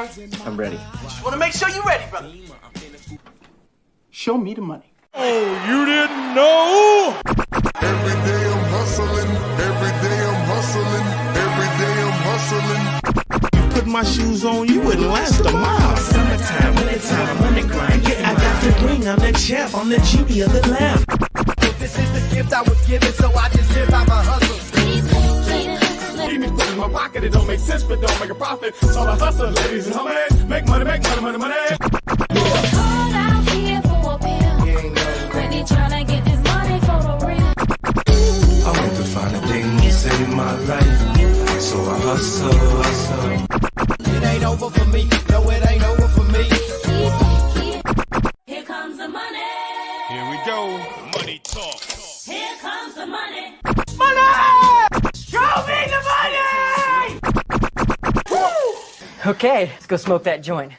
Jerry? I'm ready. Just want to make sure you're ready, brother. Show me the money. Oh, you didn't know? Every day I'm hustling, every day I'm hustling, every day I'm hustling. Put my shoes on, you wouldn't last a mile. Summertime, wintertime, I'm on the grind. Yeah, I got the ring, I'm the champ, I'm the genie of the lamp. This is the gift I was given, so I just live by my hustle. Keep me put in my pocket, it don't make sense, but don't make a profit. So I hustle, ladies and homies. Make money, money, money, money. Called out here for a pill. Really tryna get this money for the real. I want to find the things in my life, so I hustle. It ain't over for me, no, it ain't over for me. Here comes the money. Here we go. Money talk. Here comes the money. Show me the money! Okay, let's go smoke that joint.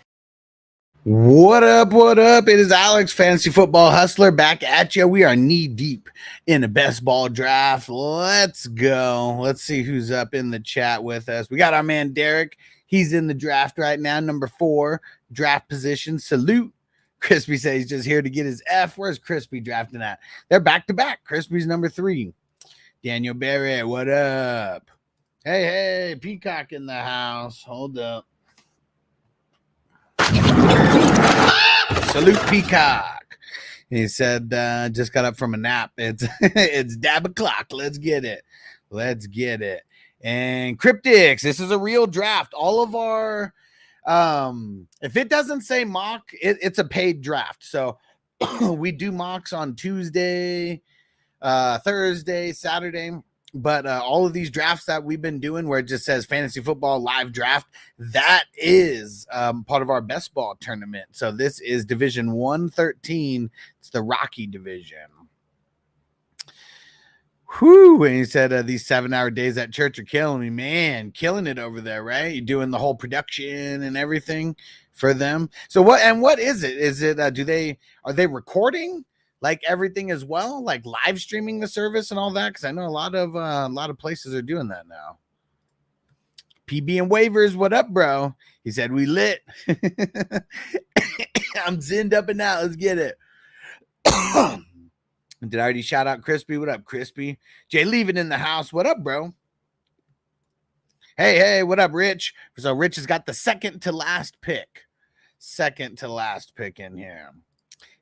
What up? What up? It is Alex, Fantasy Football Hustler, back at you. We are knee deep in the best ball draft. Let's go. Let's see who's up in the chat with us. We got our man Derek. He's in the draft right now, number 4 draft position. Salute. Crispy says he's just here to get his F. Where's Crispy drafting at? They're back to back. Crispy's number 3. Daniel Barrett, what up? Hey, Peacock in the house. Hold up. Salute, Peacock. He said, just got up from a nap. It's dab o'clock. Let's get it. And Cryptics, this is a real draft. All of our, if it doesn't say mock, it's a paid draft. So we do mocks on Tuesday, Thursday, Saturday, but all of these drafts that we've been doing where it just says fantasy football live draft, that is part of our best ball tournament. So this is division 113. It's the Rocky division. Whew. And he said these 7-hour days at church are killing me, man. Killing it over there, right? You're doing the whole production and everything for them. So what is it? Is it are they recording like everything as well, like live streaming the service and all that? Because I know a lot of places are doing that now. PB and waivers, what up, bro? He said we lit. I'm zinned up and out. Let's get it. Did I already shout out Crispy? What up, Crispy? Jay Leaving in the house. What up, bro? Hey, what up, Rich? So Rich has got the second to last pick in here.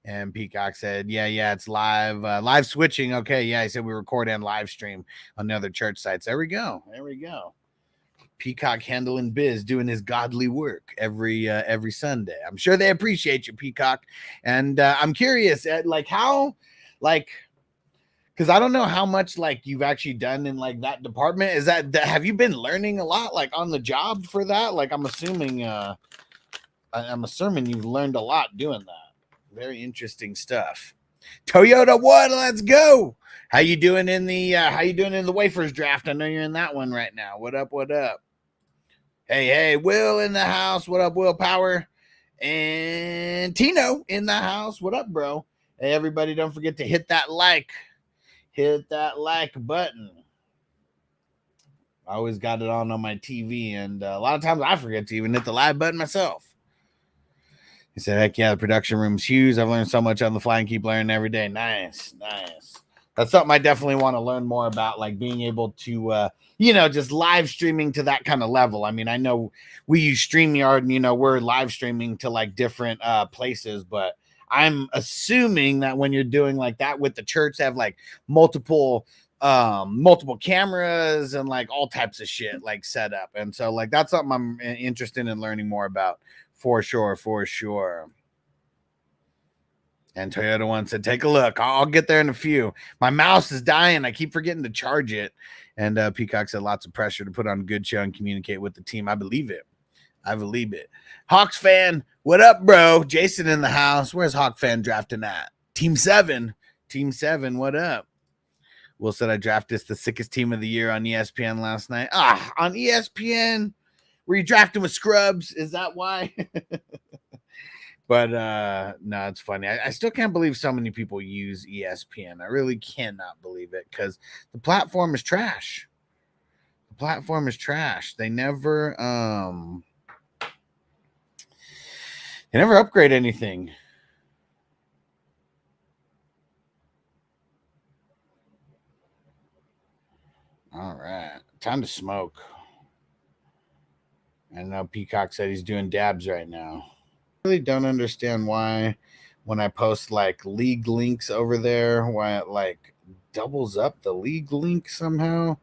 And Peacock said, yeah, it's live switching. Okay, yeah, he said we record and live stream on the other church sites. There we go. Peacock handling biz, doing his godly work every Sunday. I'm sure they appreciate you, Peacock. And I'm curious at because I don't know how much you've actually done in that department. Is that have you been learning a lot on the job for that? I'm assuming you've learned a lot doing that. Very interesting stuff. Toyota One, let's go. How you doing in the wafers draft? I know you're in that one right now. What up? Hey, Will in the house. What up, Will Power? And Tino in the house. What up, bro? Hey, everybody, don't forget to hit that like button. I always got it on my TV, and a lot of times I forget to even hit the live button myself. He said, heck yeah, the production room's huge. I've learned so much on the fly and keep learning every day. Nice. That's something I definitely want to learn more about, being able to, just live streaming to that kind of level. I mean, I know we use StreamYard and, we're live streaming to different places, but I'm assuming that when you're doing that with the church, they have multiple cameras and all types of shit set up. And so that's something I'm interested in learning more about for sure. And Toyota One said, take a look. I'll get there in a few. My mouse is dying. I keep forgetting to charge it. And Peacock said lots of pressure to put on a good show and communicate with the team. I believe it. Hawks fan, what up, bro? Jason in the house. Where's Hawk fan drafting at? Team 7, what up? Will said I drafted the sickest team of the year on ESPN last night. On ESPN? Were you drafting with scrubs? Is that why? But no, it's funny. I still can't believe so many people use ESPN. I really cannot believe it because the platform is trash. They never They never upgrade anything. All right, time to smoke. I know Peacock said he's doing dabs right now. I really don't understand why when I post like league links over there, why it like doubles up the league link somehow.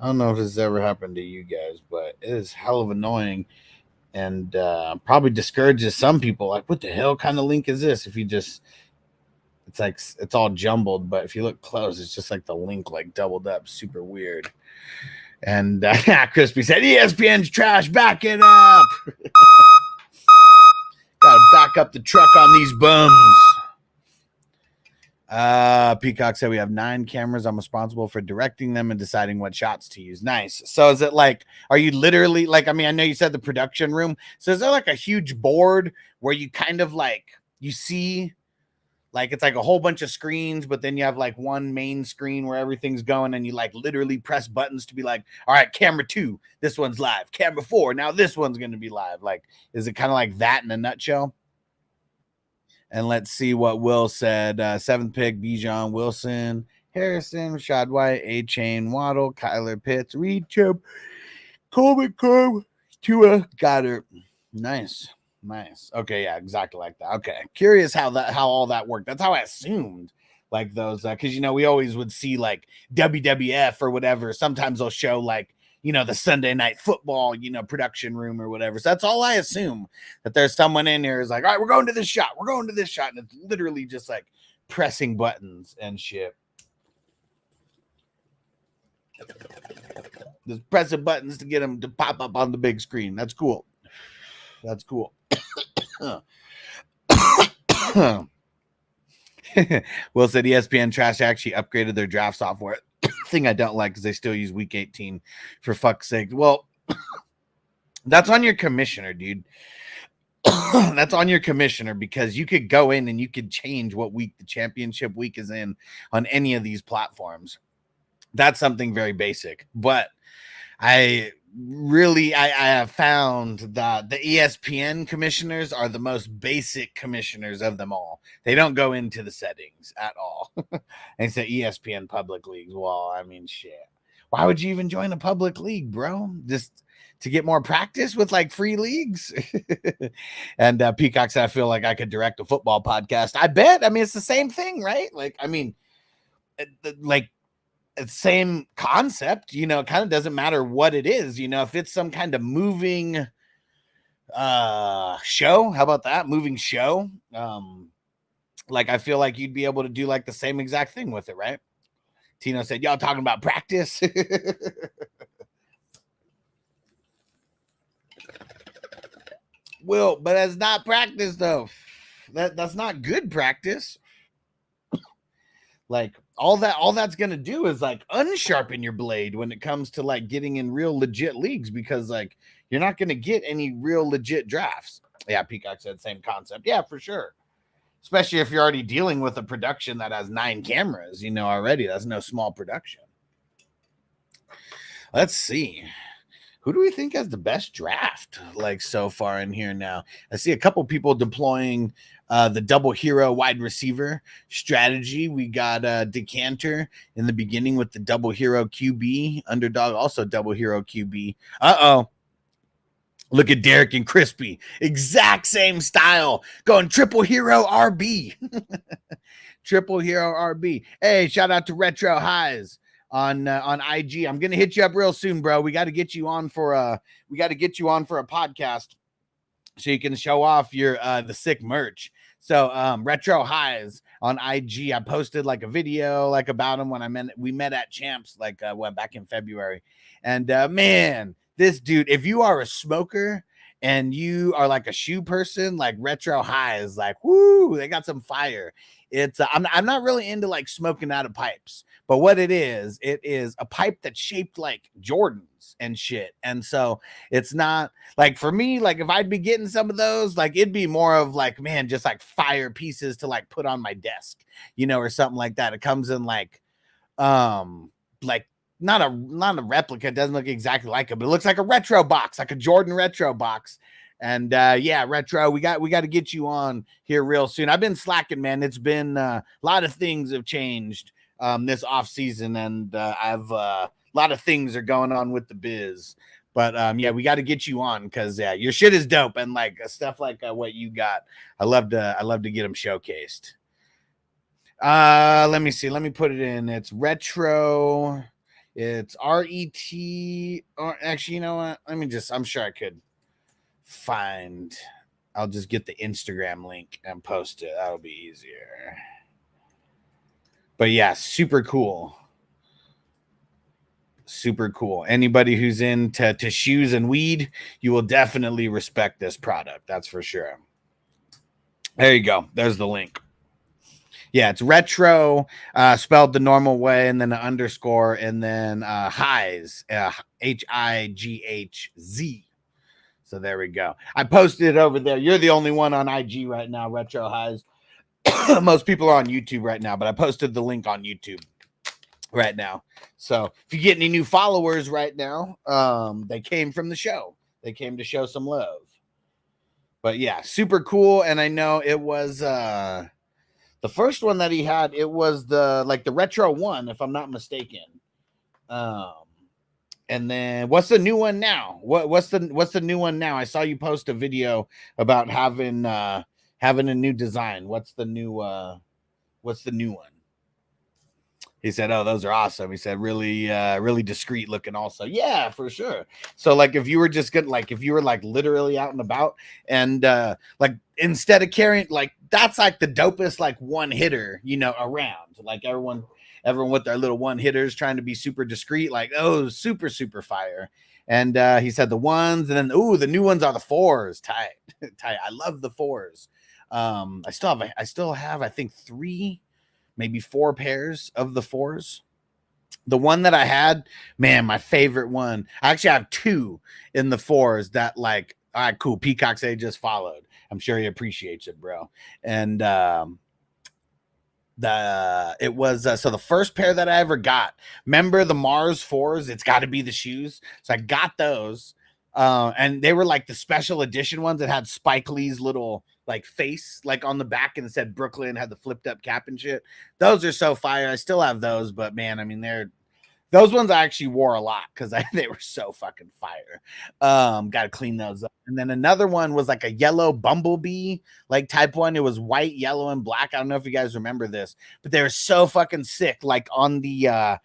I don't know if this has ever happened to you guys, but it is hell of annoying and probably discourages some people. Like, what the hell kind of link is this? If you just, it's like, it's all jumbled, but if you look close, it's just like the link like doubled up. Super weird. And Crispy said, ESPN's trash, back it up. Gotta back up the truck on these bums. Peacock said we have 9 cameras. I'm responsible for directing them and deciding what shots to use. Nice. So is it like, are you literally like, I mean, I know you said the production room. So is there like a huge board where you kind of like, you see like, it's like a whole bunch of screens, but then you have like one main screen where everything's going and you like literally press buttons to be like, all right, camera 2, this one's live. Camera 4, now this one's going to be live. Like, is it kind of like that in a nutshell? And let's see what Will said. 7th pick, Bijan, Wilson, Harrison, Rashad White, A-Chain, Waddle, Kyler Pitts, Reed, Chubb, Coleman, Cobb, Tua, Goddard. Nice. Okay, yeah, exactly like that. Okay. Curious how all that worked. That's how I assumed like those, because, you know, we always would see like WWF or whatever. Sometimes they'll show like, you know, the Sunday Night Football, you know, production room or whatever. So that's all I assume, that there's someone in here is like, all right, we're going to this shot. We're going to this shot. And it's literally just like pressing buttons and shit. Just pressing buttons to get them to pop up on the big screen. That's cool. That's cool. Will said ESPN trash actually upgraded their draft software. Thing I don't like is they still use week 18 for fuck's sake. Well, that's on your commissioner, dude. That's on your commissioner, because you could go in and you could change what week the championship week is in on any of these platforms. That's something very basic, but I have found that the ESPN commissioners are the most basic commissioners of them all. They don't go into the settings at all. And say ESPN public leagues. Well, I mean, shit. Why would you even join a public league, bro? Just to get more practice with like free leagues? And Peacock said, I feel like I could direct a football podcast. I bet. I mean, it's the same thing, right? Like, I mean, like, same concept, you know, it kind of doesn't matter what it is, you know, if it's some kind of moving show, how about that? Moving show. Like, I feel like you'd be able to do like the same exact thing with it, right? Tino said, y'all talking about practice? Will, but that's not practice though. That's not good practice. Like, all that's gonna do is like unsharpen your blade when it comes to like getting in real legit leagues, because like you're not gonna get any real legit drafts. Yeah, Peacock said same concept. Yeah, for sure. Especially if you're already dealing with a production that has 9 cameras, you know, already. That's no small production. Let's see. Who do we think has the best draft like so far in here now? I see a couple people deploying the double hero wide receiver strategy. We got Decanter in the beginning with the double hero QB. Underdog also double hero QB. Uh-oh. Look at Derek and Crispy. Exact same style. Going triple hero RB. Triple hero RB. Hey, shout out to Retro Highs on IG. I'm gonna hit you up real soon, bro. We got to get you on for a podcast so you can show off your the sick merch. So Retro Highs on IG. I posted like a video like about him when we met at Champs like went back in February. And man, this dude, if you are a smoker and you are like a shoe person, like Retro Highs, like whoo, they got some fire. It's I'm not really into like smoking out of pipes, but what it is a pipe that's shaped like Jordans and shit. And so it's not like, for me, like if I'd be getting some of those, like it'd be more of like, man, just like fire pieces to like put on my desk, you know, or something like that. It comes in like not a replica. It doesn't look exactly like it, but it looks like a retro box, like a Jordan retro box. And yeah, Retro, we got to get you on here real soon. I've been slacking, man. It's been a lot of things have changed this off season, and I've a lot of things are going on with the biz. But yeah, we got to get you on because yeah, your shit is dope, and like stuff like what you got, I love to get them showcased. Let me see. Let me put it in. It's Retro. It's RET. Or actually, you know what? I'm sure I could find. I'll just get the Instagram link and post it. That'll be easier. But yeah, super cool. Super cool. Anybody who's into shoes and weed, you will definitely respect this product. That's for sure. There you go. There's the link. Yeah, it's Retro, spelled the normal way, and then an underscore, and then Highs, HIGHZ. So there we go. I posted it over there. You're the only one on IG right now, Retro Highs. Most people are on YouTube right now, but I posted the link on YouTube right now. So if you get any new followers right now, they came from the show. They came to show some love. But yeah, super cool. And I know it was the first one that he had, it was the retro one, if I'm not mistaken. And then what's the new one now? What's the new one now? I saw you post a video about having a new design. What's the new one? He said, "Oh, those are awesome." He said, "Really discreet looking." Also, yeah, for sure. So, like, if you were just good, like, if you were like literally out and about, and like instead of carrying, like, that's like the dopest like one hitter, you know, around. Like everyone with their little one hitters trying to be super discreet, like, oh, super fire. And he said the ones, and then the new ones are the fours. Tight. I love the fours. I still have I think 3. Maybe 4 pairs of the fours. The one that I had, man, my favorite one. I actually have 2 in the fours that like, all right, cool. Peacock say just followed. I'm sure he appreciates it, bro. And it was so the first pair that I ever got. Remember the Mars 4s? It's got to be the shoes. So I got those. And they were like the special edition ones that had Spike Lee's little like face like on the back, and it said Brooklyn, had the flipped up cap and shit. Those are so fire. I still have those, but man, I mean, those ones I actually wore a lot because they were so fucking fire. Got to clean those up. And then another one was like a yellow bumblebee like type one. It was white, yellow, and black. I don't know if you guys remember this, but they were so fucking sick. Like on the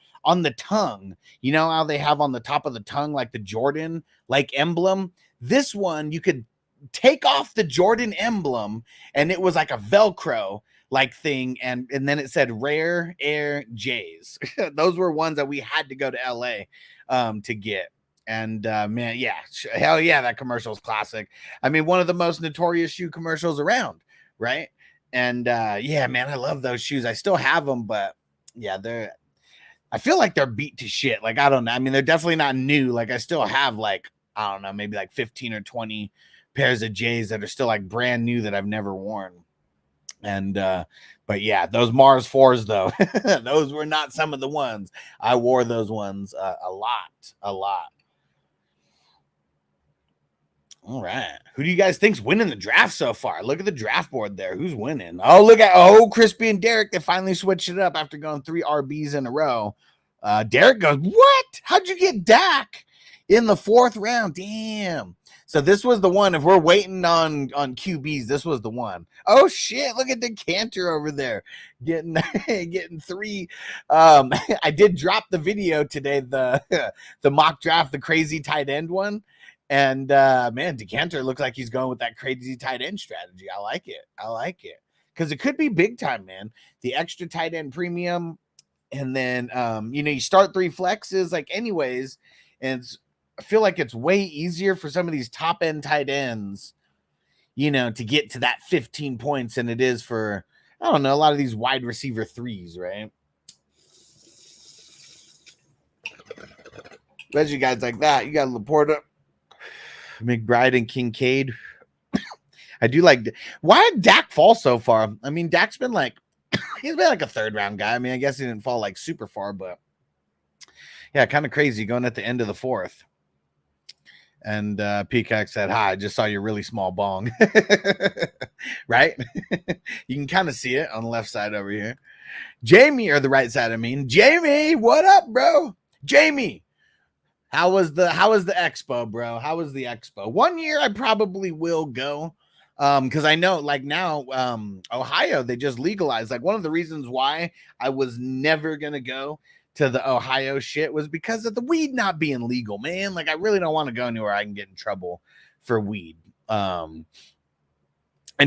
tongue, you know how they have on the top of the tongue like the Jordan like emblem. This one you could take off the Jordan emblem, and it was like a Velcro like thing, and then it said Rare Air J's. Those were ones that we had to go to LA to get. And man, yeah, hell yeah, that commercial is classic. I mean, one of the most notorious shoe commercials around, right? And yeah, man, I love those shoes. I still have them, but yeah, I feel like they're beat to shit. Like, I don't know. I mean, they're definitely not new. Like, I still have like, I don't know, maybe like 15 or 20 pairs of J's that are still like brand new that I've never worn. And but yeah, those Mars 4s though, those were not some of the ones. I wore those ones a lot. All right, who do you guys think's winning the draft so far? Look at the draft board there. Who's winning? Oh, look at Crispy and Derek. They finally switched it up after going 3 RBs in a row. Derek goes, "What? How'd you get Dak in the 4th round? Damn." So this was the one. If we're waiting on QBs, this was the one. Oh shit! Look at the Cantor over there, getting 3. I did drop the video today, the mock draft, the crazy tight end one, and man, Decanter looks like he's going with that crazy tight end strategy. I like it because it could be big time, man. The extra tight end premium, and then you start 3 flexes like anyways, and I feel like it's way easier for some of these top end tight ends, to get to that 15 points than it is for, I don't know, a lot of these wide receiver 3s, right? Especially guys like that. You got Laporta, McBride, and Kincaid. I do like. Why did Dak fall so far? I mean, Dak's been like, he's been like a 3rd round guy. I mean, I guess he didn't fall like super far, but yeah, kind of crazy going at the end of the 4th. And Peacock said, "Hi, I just saw your really small bong." Right? You can kind of see it on the left side over here. Jamie, or the right side, I mean. Jamie, what up, bro? Jamie, how was the expo, bro? How was the expo? One year I probably will go. Because I know, like, now Ohio, they just legalized. Like, one of the reasons why I was never gonna go to the Ohio shit was because of the weed not being legal, man. Like, I really don't want to go anywhere I can get in trouble for weed. And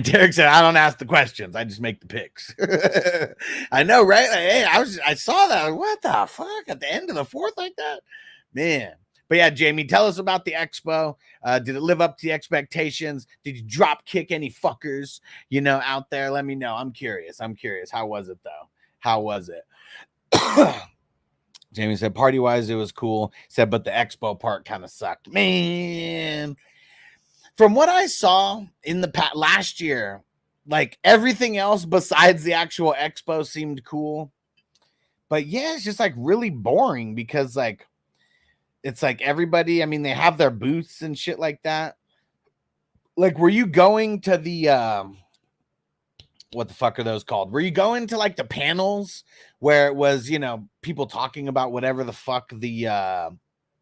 Derek said, "I don't ask the questions, I just make the picks." I know, right? Like, hey, I saw that. What the fuck at the end of the fourth like that, man. But yeah, Jamie, tell us about the expo. Did it live up to the expectations? Did you drop kick any fuckers, out there? Let me know. I'm curious. How was it, though? How was it? Jamie said, party-wise, it was cool. Said, but the expo part kind of sucked. Man, from what I saw in the last year, like, everything else besides the actual expo seemed cool. But yeah, it's just, like, really boring because, like, it's like everybody, I mean, they have their booths and shit like that. Like, were you going to the, what the fuck are those called? Were you going to, like, the panels where it was, people talking about whatever the fuck the,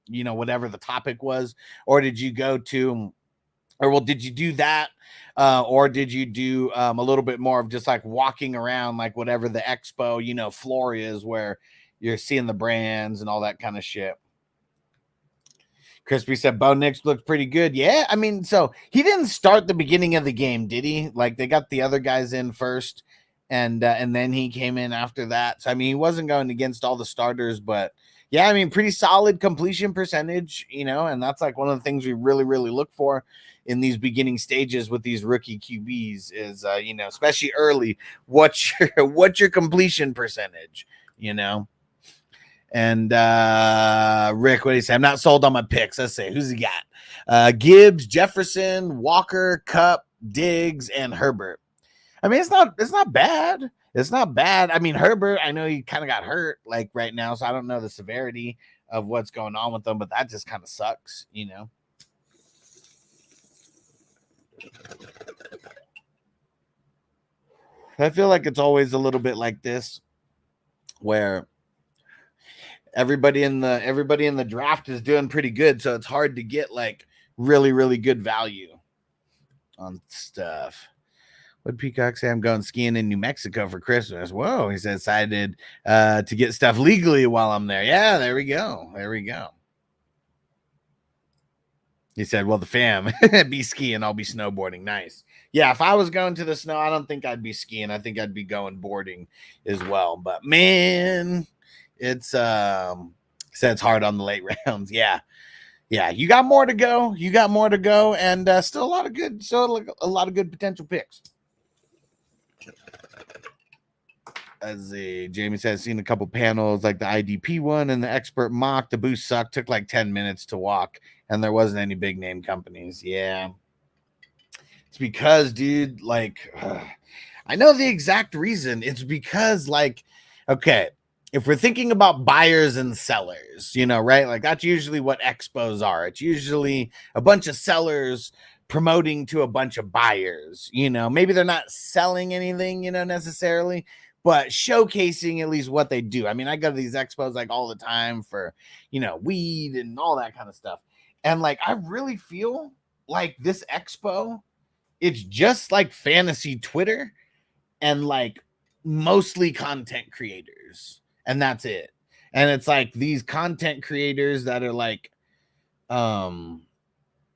whatever the topic was? Or did you go to, did you do that? Or did you do a little bit more of just, like, walking around, like, whatever the expo, floor is, where you're seeing the brands and all that kind of shit? Crispy said, Bo Nix looked pretty good. Yeah, I mean, so he didn't start the beginning of the game, did he? Like, they got the other guys in first, and then he came in after that. So, I mean, he wasn't going against all the starters, but yeah, I mean, pretty solid completion percentage, and that's, like, one of the things we really, really look for in these beginning stages with these rookie QBs is, especially early, what's your completion percentage, And Rick, what do you say? I'm not sold on my picks. Let's see. Who's he got? Gibbs, Jefferson, Walker, Cup, Diggs, and Herbert. I mean, it's not bad. It's not bad. I mean, Herbert, I know he kind of got hurt, like, right now, so I don't know the severity of what's going on with them, but that just kind of sucks, I feel like it's always a little bit like this, where everybody in the draft is doing pretty good, so it's hard to get, like, really, really good value on stuff. What did Peacock say? I'm going skiing in New Mexico for Christmas. Whoa, he said, excited to get stuff legally while I'm there. Yeah, there we go. He said, well, the fam be skiing, I'll be snowboarding. Nice. Yeah, if I was going to the snow, I don't think I'd be skiing. I think I'd be going boarding as well. But man, it's said it's hard on the late rounds. Yeah, you got more to go. And still a lot of good potential picks. As Jamie said, seen a couple panels like the IDP one and the expert mock. The booth sucked. Took like 10 minutes to walk, and there wasn't any big name companies. Yeah, it's because, dude, like, I know the exact reason. It's because, like, okay, if we're thinking about buyers and sellers, right? Like, that's usually what expos are. It's usually a bunch of sellers promoting to a bunch of buyers. Maybe they're not selling anything, necessarily, but showcasing at least what they do. I mean, I go to these expos, like, all the time for, weed and all that kind of stuff. And, like, I really feel like this expo, it's just like fantasy Twitter and, like, mostly content creators. And that's it. And it's like these content creators that are like,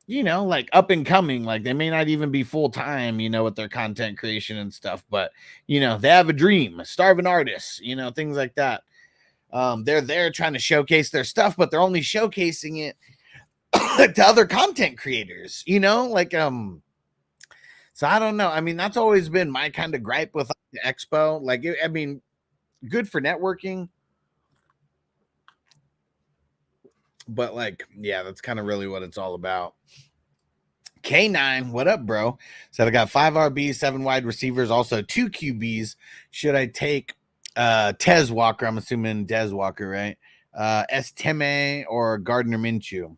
like, up and coming, like, they may not even be full time, with their content creation and stuff, but, they have a dream, starving artists, things like that. They're there trying to showcase their stuff, but they're only showcasing it to other content creators, like, so I don't know. I mean, that's always been my kind of gripe with the expo. Like, I mean, good for networking, but, like, yeah, that's kind of really what it's all about. K9, what up, bro? Said I got 5 RBs, 7 wide receivers, also 2 QBs. Should I take Tez Walker? I'm assuming Dez Walker, right? Estime or Gardner Minshew?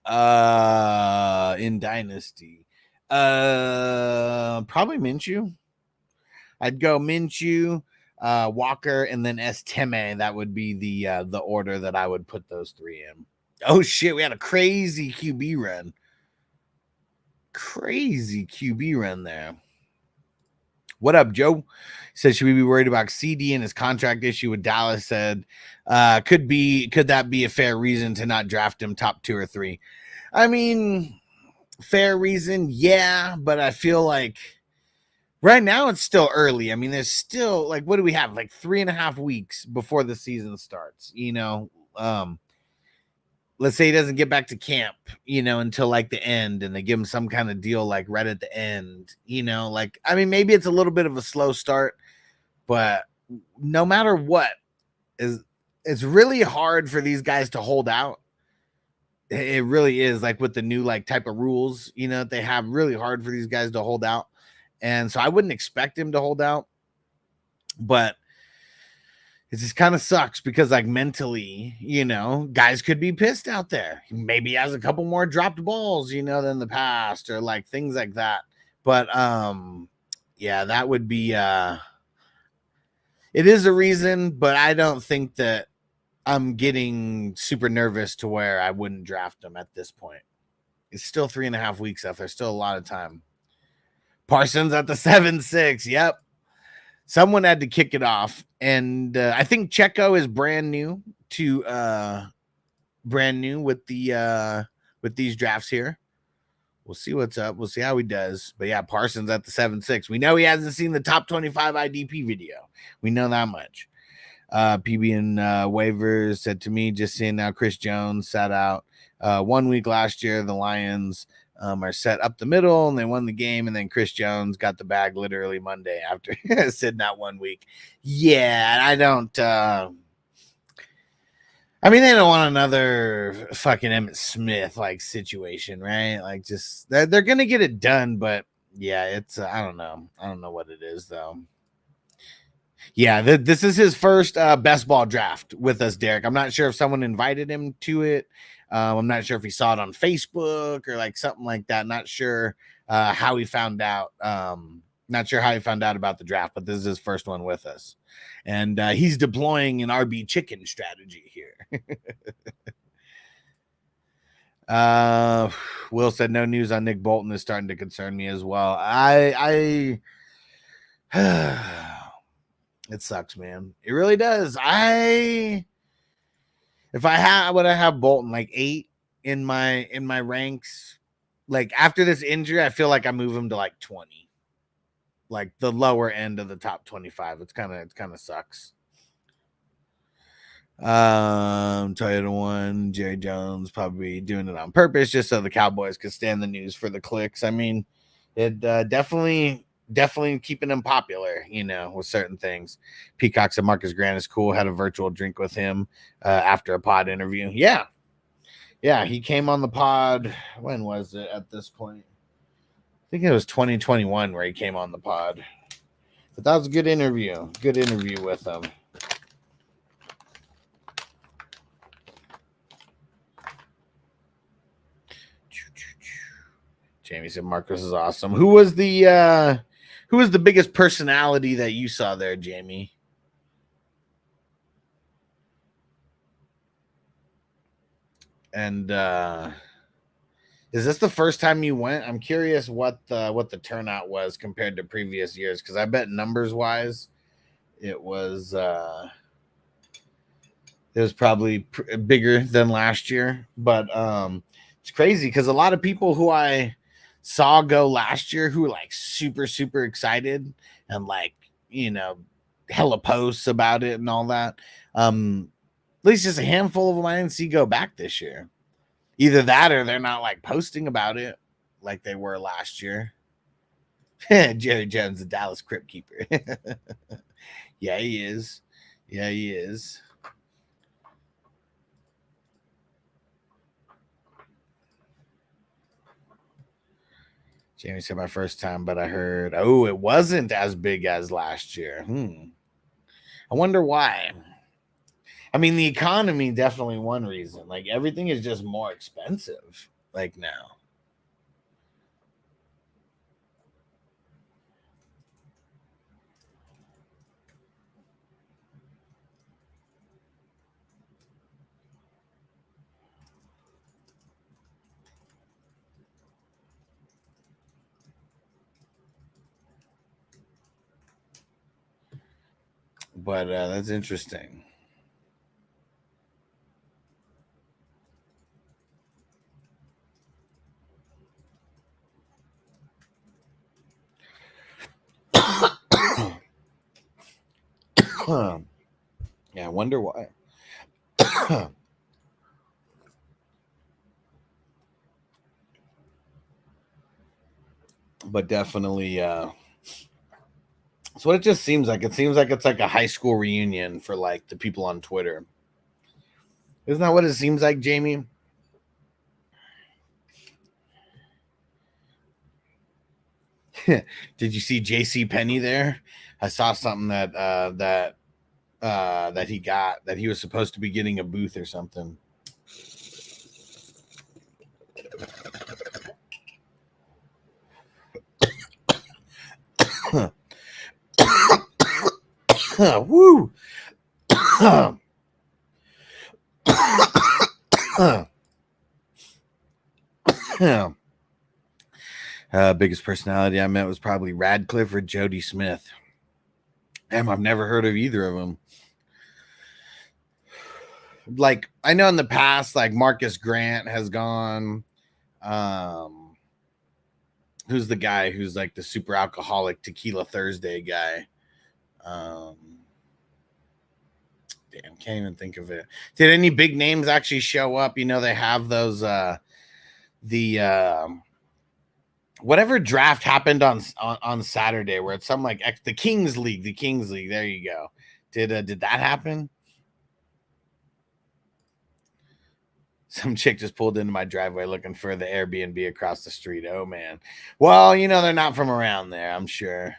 In Dynasty. Probably Minshew. I'd go Minshew, Walker, and then Estime. That would be the order that I would put those three in. Oh shit, we had a crazy QB run. Crazy QB run there. What up, Joe? Says, should we be worried about CD and his contract issue with Dallas? Said, could that be a fair reason to not draft him top 2 or 3? I mean, fair reason, yeah, but I feel like right now it's still early. I mean, there's still like, what do we have? Like 3.5 weeks before the season starts, you know. Let's say he doesn't get back to camp, you know, until like the end, and they give him some kind of deal like right at the end, you know, like, I mean, maybe it's a little bit of a slow start, but no matter what, it's really hard for these guys to hold out. It really is, like with the new like type of rules, you know, they have, really hard for these guys to hold out. And so I wouldn't expect him to hold out, but it just kind of sucks because, like, mentally, you know, guys could be pissed out there. Maybe he has a couple more dropped balls, you know, than the past, or like things like that. But yeah, that would be it is a reason, but I don't think that I'm getting super nervous to where I wouldn't draft him at this point. It's still 3.5 weeks left. There's still a lot of time. Parsons at the 7-6. Yep. Someone had to kick it off, and I think Checo is brand new with these drafts here. We'll see what's up. We'll see how he does. But yeah, Parsons at the 7-6. We know he hasn't seen the top 25 IDP video. We know that much. PB and waivers said to me, just seeing now Chris Jones sat out 1 week last year. The Lions are set up the middle, and they won the game, and then Chris Jones got the bag literally Monday after sitting out 1 week. Yeah, I don't I mean, they don't want another fucking Emmitt Smith like situation, right? Like, just they're gonna get it done, but yeah, it's I don't know what it is though. Yeah, this is his first best ball draft with us, Derek. I'm not sure if someone invited him to it. I'm not sure if he saw it on Facebook or like something like that. Not sure how he found out. Not sure how he found out about the draft, but this is his first one with us. And he's deploying an RB chicken strategy here. Will said, no news on Nick Bolton is starting to concern me as well. It sucks, man. It really does. If I would have Bolton like 8 in my ranks, like after this injury, I feel like I move him to like 20, like the lower end of the top 25. It kind of sucks. Toyota one, Jerry Jones probably doing it on purpose just so the Cowboys could stand the news for the clicks. I mean, it definitely keeping him popular, you know, with certain things. Peacock said Marcus Grant is cool. Had a virtual drink with him after a pod interview. Yeah, he came on the pod. When was it at this point? I think it was 2021 where he came on the pod. But that was a good interview. Good interview with him. Jamie said Marcus is awesome. Who was the biggest personality that you saw there, Jamie? And is this the first time you went? I'm curious what the turnout was compared to previous years, because I bet numbers wise, it was probably bigger than last year. But it's crazy because a lot of people who I saw go last year who were like super, super excited and like, you know, hella posts about it and all that. At least just a handful of them I didn't see go back this year. Either that or they're not like posting about it like they were last year. Jerry Jones, the Dallas Crypt Keeper. Yeah, he is. Yeah, he is. Jamie said my first time, but I heard, it wasn't as big as last year. I wonder why. I mean, the economy definitely one reason. Like, everything is just more expensive. like now. But that's interesting. Yeah, I wonder why. But definitely, so what it just seems like. It seems like it's like a high school reunion for like the people on Twitter. Isn't that what it seems like, Jamie? Did you see JC Penny there? I saw something that he got, that he was supposed to be getting a booth or something. Woo! Biggest personality I met was probably Radcliffe or Jody Smith. Damn, I've never heard of either of them. Like, I know in the past, like Marcus Grant has gone. Who's the guy who's like the super alcoholic Tequila Thursday guy? Damn, can't even think of it. Did any big names actually show up? You know, they have those whatever draft happened on Saturday, where it's some like the Kings League. There you go. Did that happen? Some chick just pulled into my driveway looking for the Airbnb across the street. Oh man. Well, you know, they're not from around there, I'm sure.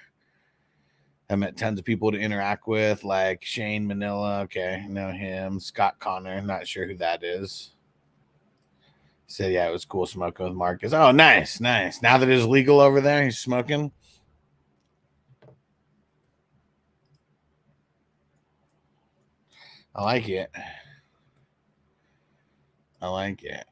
I met tons of people to interact with, like Shane Manila. Okay, know him. Scott Connor, not sure who that is. Said, yeah, it was cool smoking with Marcus. Oh, nice. Now that it's legal over there, he's smoking. I like it. I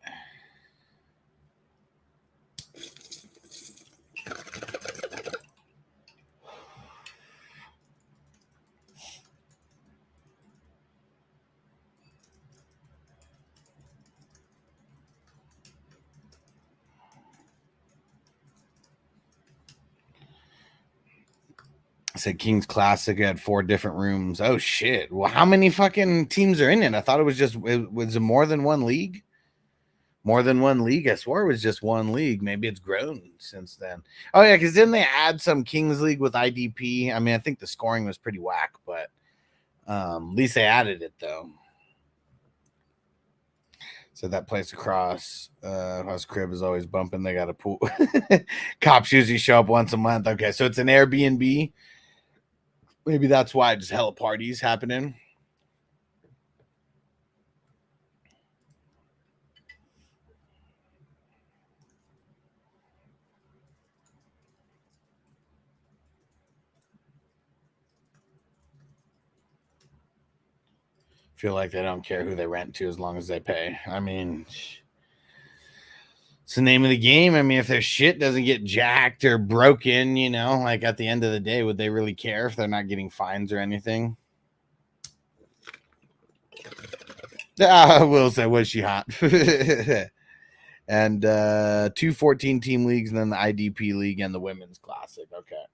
said King's Classic had 4 different rooms. Oh shit. Well, how many fucking teams are in it? I thought it was more than one league. I swore it was just one league. Maybe it's grown since then. Oh yeah, because didn't they add some Kings League with IDP? I mean, I think the scoring was pretty whack, but at least they added it though. So that place across house crib is always bumping. They got a pool. Cops usually show up once a month. Okay, so it's an Airbnb. Maybe that's why just hella parties happening. Feel like they don't care who they rent to as long as they pay. I mean, it's the name of the game. I mean, if their shit doesn't get jacked or broken, you know, like at the end of the day, would they really care if they're not getting fines or anything? I will say, was she hot? And 2 14-team leagues, and then the IDP league and the women's classic. Okay.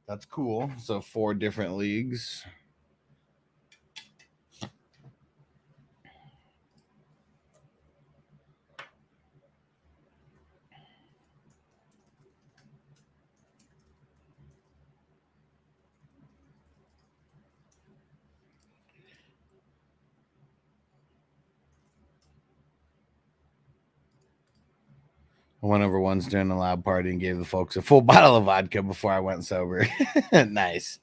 That's cool. So 4 different leagues. I went over once during a loud party and gave the folks a full bottle of vodka before I went sober. Nice.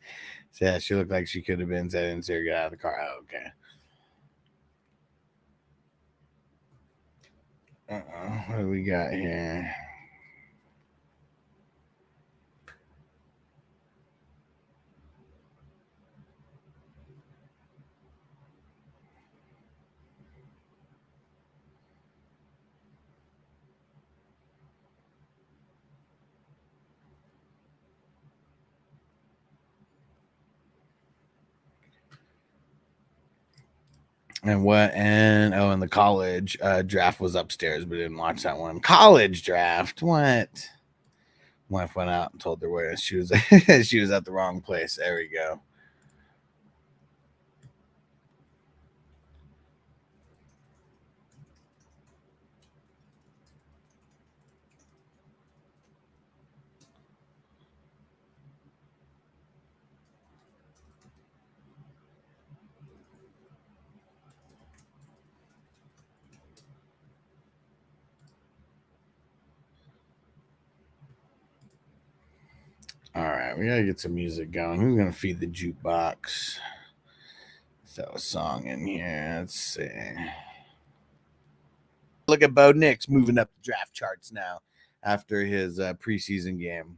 So yeah, she looked like she could have been said and get out of the car. Oh, okay. What do we got here? And what? And the college draft was upstairs, but didn't watch that one. College draft. What? Wife went out and told her where she was. She was at the wrong place. There we go. All right, we gotta get some music going. Who's gonna feed the jukebox? Throw a song in here. Let's see. Look at Bo Nix moving up the draft charts now after his preseason game.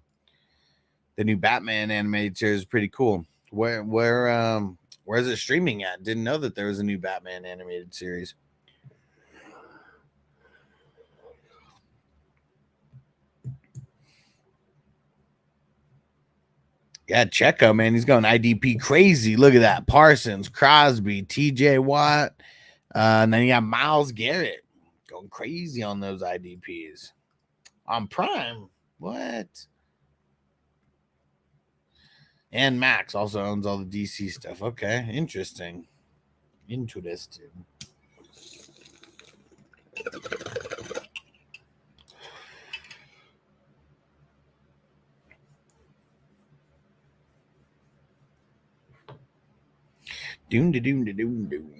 The new Batman animated series is pretty cool. Where's it streaming at? Didn't know that there was a new Batman animated series. Yeah, Checo, man, he's going IDP crazy. Look at that. Parsons, Crosby, TJ Watt. And then you got Myles Garrett going crazy on those IDPs. On Prime. What? And Max also owns all the DC stuff. Okay, interesting. Interesting. Doom da doom da doom doom.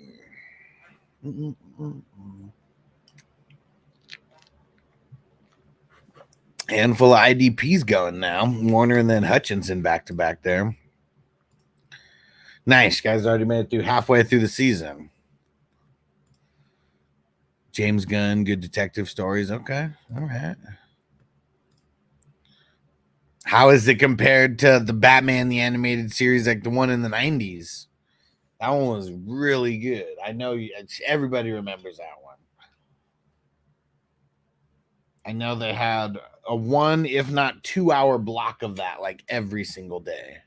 Handful of IDPs going now. Warner and then Hutchinson back to back there. Nice. Guys already made it through halfway through the season. James Gunn, good detective stories. Okay. All right. How is it compared to the Batman, the animated series, like the one in the 90s? That one was really good. I know everybody remembers that one. I know they had a 1, if not 2 hour block of that like every single day.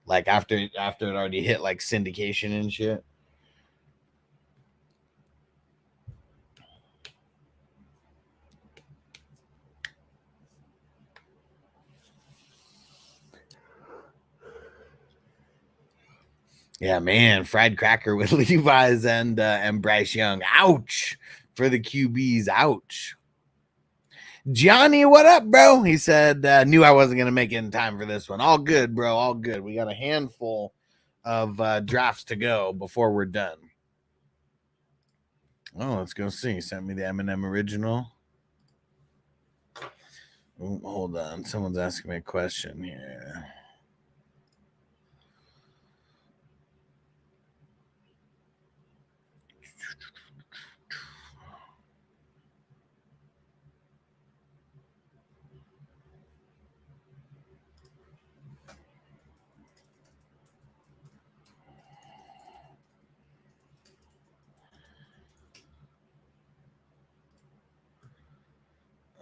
Like after it already hit like syndication and shit. Yeah, man, fried cracker with Levi's and Bryce Young. Ouch for the QBs. Ouch. Johnny, what up, bro? He said, knew I wasn't going to make it in time for this one. All good, bro. All good. We got a handful of drafts to go before we're done. Oh, let's go see. Sent me the Eminem original. Ooh, hold on. Someone's asking me a question here.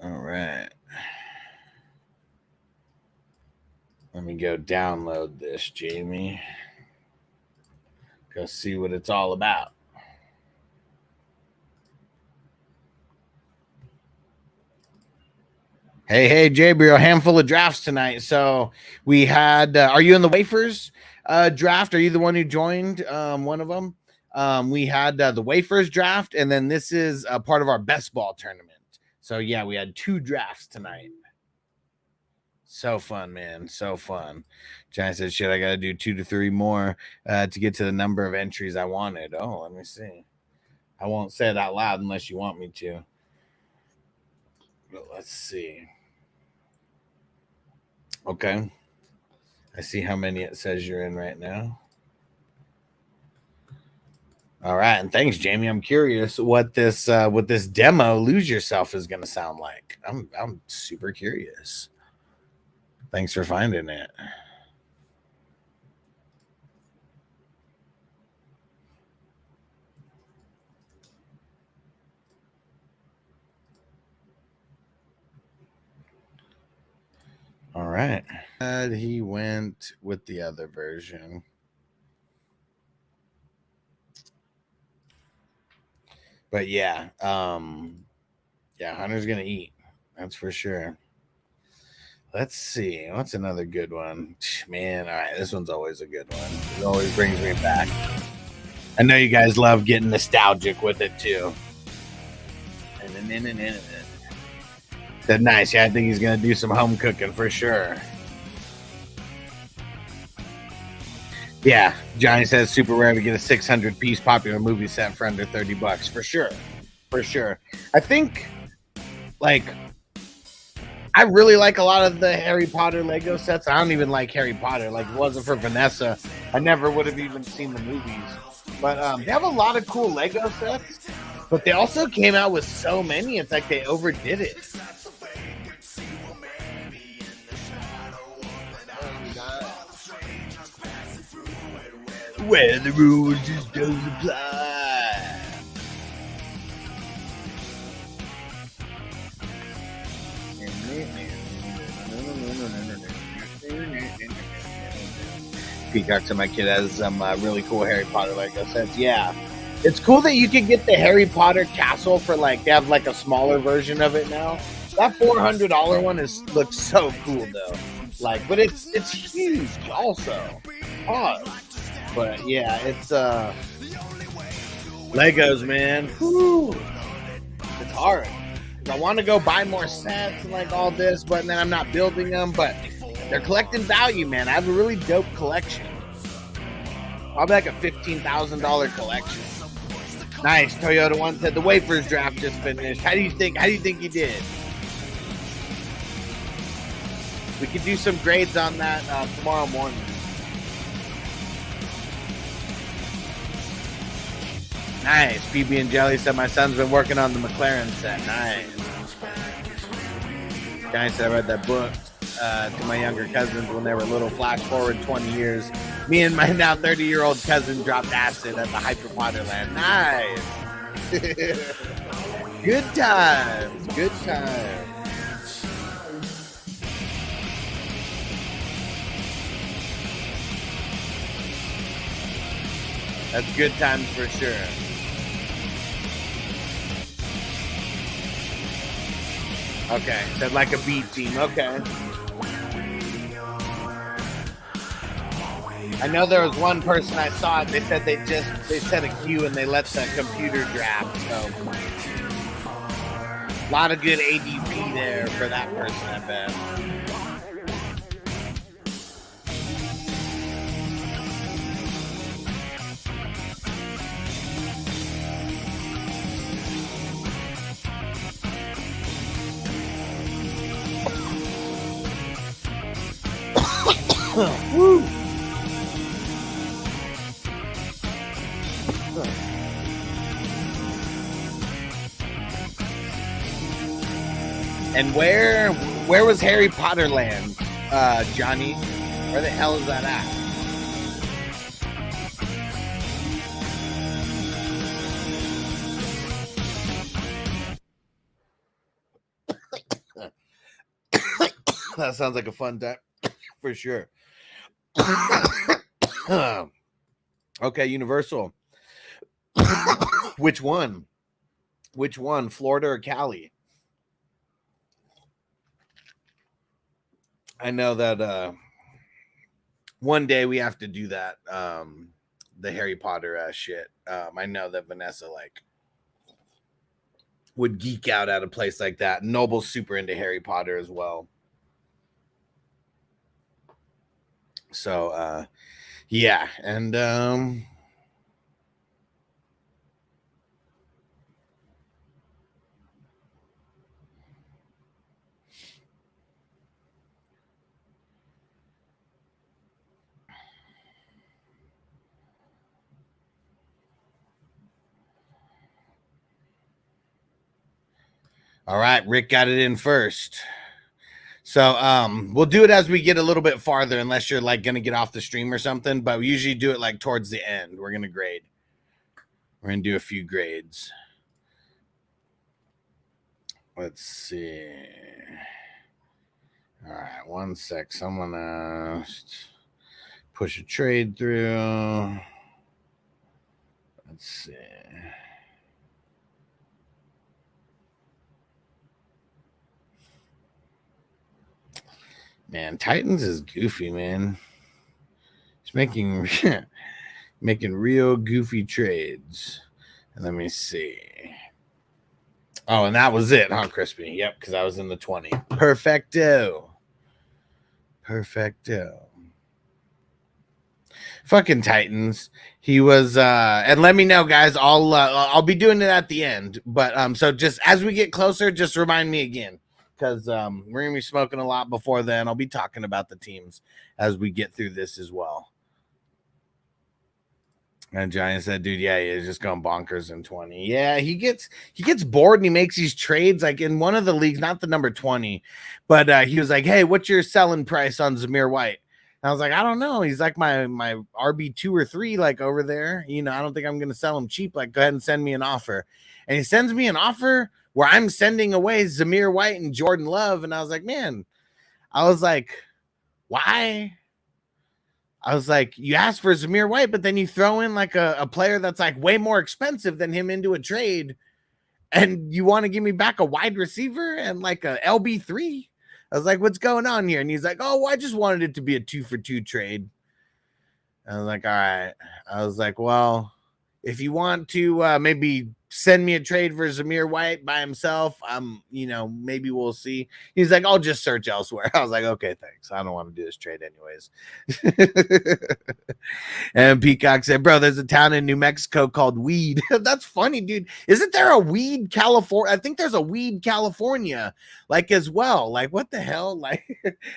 All right. Let me go download this, Jamie. Go see what it's all about. Hey, Jabriel, handful of drafts tonight. So we had, are you in the Wafers draft? Are you the one who joined one of them? We had the Wafers draft, and then this is a part of our best ball tournament. So yeah, we had 2 drafts tonight. So fun, man. So fun. Johnny said, shit, I got to do 2 to 3 more to get to the number of entries I wanted. Oh, let me see. I won't say it out loud unless you want me to. But let's see. Okay. I see how many it says you're in right now. All right, and thanks, Jamie. I'm curious what this demo "Lose Yourself" is going to sound like. I'm super curious. Thanks for finding it. All right. And he went with the other version. But yeah, Hunter's gonna eat. That's for sure. Let's see. What's another good one? Man, all right, this one's always a good one. It always brings me back. I know you guys love getting nostalgic with it too. Said nice. Yeah, I think he's gonna do some home cooking for sure. Yeah, Johnny says super rare to get a 600 piece popular movie set for under $30 for sure. For sure. I think like I really like a lot of the Harry Potter Lego sets. I don't even like Harry Potter. Like if it wasn't for Vanessa, I never would have even seen the movies. But they have a lot of cool Lego sets. But they also came out with so many, it's like they overdid it. Where the rules just don't apply. Peacock said my kid has some really cool Harry Potter Lego sets. Yeah. It's cool that you can get the Harry Potter castle for like, they have like a smaller version of it now. That $400 one looks so cool though. Like, but it's huge also. Pause. But yeah, it's Legos, man. Whew. It's hard. I want to go buy more sets and like all this, but then I'm not building them. But they're collecting value, man. I have a really dope collection. Probably like a $15,000 collection. Nice. Toyota One said the Wafers draft just finished. How do you think you did? We could do some grades on that tomorrow morning. Nice. PB and Jelly said my son's been working on the McLaren set. Nice. Guy said I read that book to my younger cousins when they were little. Flash forward 20 years. Me and my now 30-year-old cousin dropped acid at the Hyper Potterland. Nice. Good times. Good times. That's good times for sure. Okay, said like a B team. Okay. I know there was one person I saw it. They said they set a queue and they let the computer draft. So a lot of good ADP there for that person, I bet. Woo! And where was Harry Potter Land, Johnny? Where the hell is that at? That sounds like a fun time for sure. Okay, Universal. Which one? Florida or Cali? I know that one day we have to do that. The Harry Potter shit. I know that Vanessa like would geek out at a place like that. Noble's super into Harry Potter as well. So yeah, and All right, Rick got it in first. So we'll do it as we get a little bit farther, unless you're like gonna get off the stream or something. But we usually do it like towards the end. We're gonna grade. We're gonna do a few grades. Let's see. All right, one sec. Someone push a trade through. Let's see. Man, Titans is goofy, man. He's making making real goofy trades. And let me see. Oh, and that was it, huh, Crispy? Yep, because I was in the 20. Perfecto. Fucking Titans. He was and let me know, guys. I'll be doing it at the end. But so just as we get closer, just remind me again. Because we're gonna be smoking a lot before then. I'll be talking about the teams as we get through this as well. And Giant said, dude, yeah, he's just going bonkers in 20. Yeah, he gets bored and he makes these trades like in one of the leagues, not the number 20, but he was like, hey, what's your selling price on Zamir White? And I was like, I don't know. He's like my RB2 or 3, like over there. You know, I don't think I'm gonna sell him cheap. Like, go ahead and send me an offer. And he sends me an offer where I'm sending away Zamir White and Jordan Love. And I was like, man, why? I was like, you asked for Zamir White, but then you throw in like a player that's like way more expensive than him into a trade, and you want to give me back a wide receiver and like a LB3. I was like, what's going on here? And he's like, oh, well, I just wanted it to be a 2-for-2 trade. I was like, all right. I was like, well, if you want to maybe send me a trade for Zamir White by himself, maybe we'll see. He's like, I'll just search elsewhere. I was like, okay, thanks. I don't want to do this trade anyways. And Peacock said, bro, there's a town in New Mexico called Weed. That's funny, dude. Isn't there a Weed, California? I think there's a Weed, California, like as well. Like, what the hell? Like,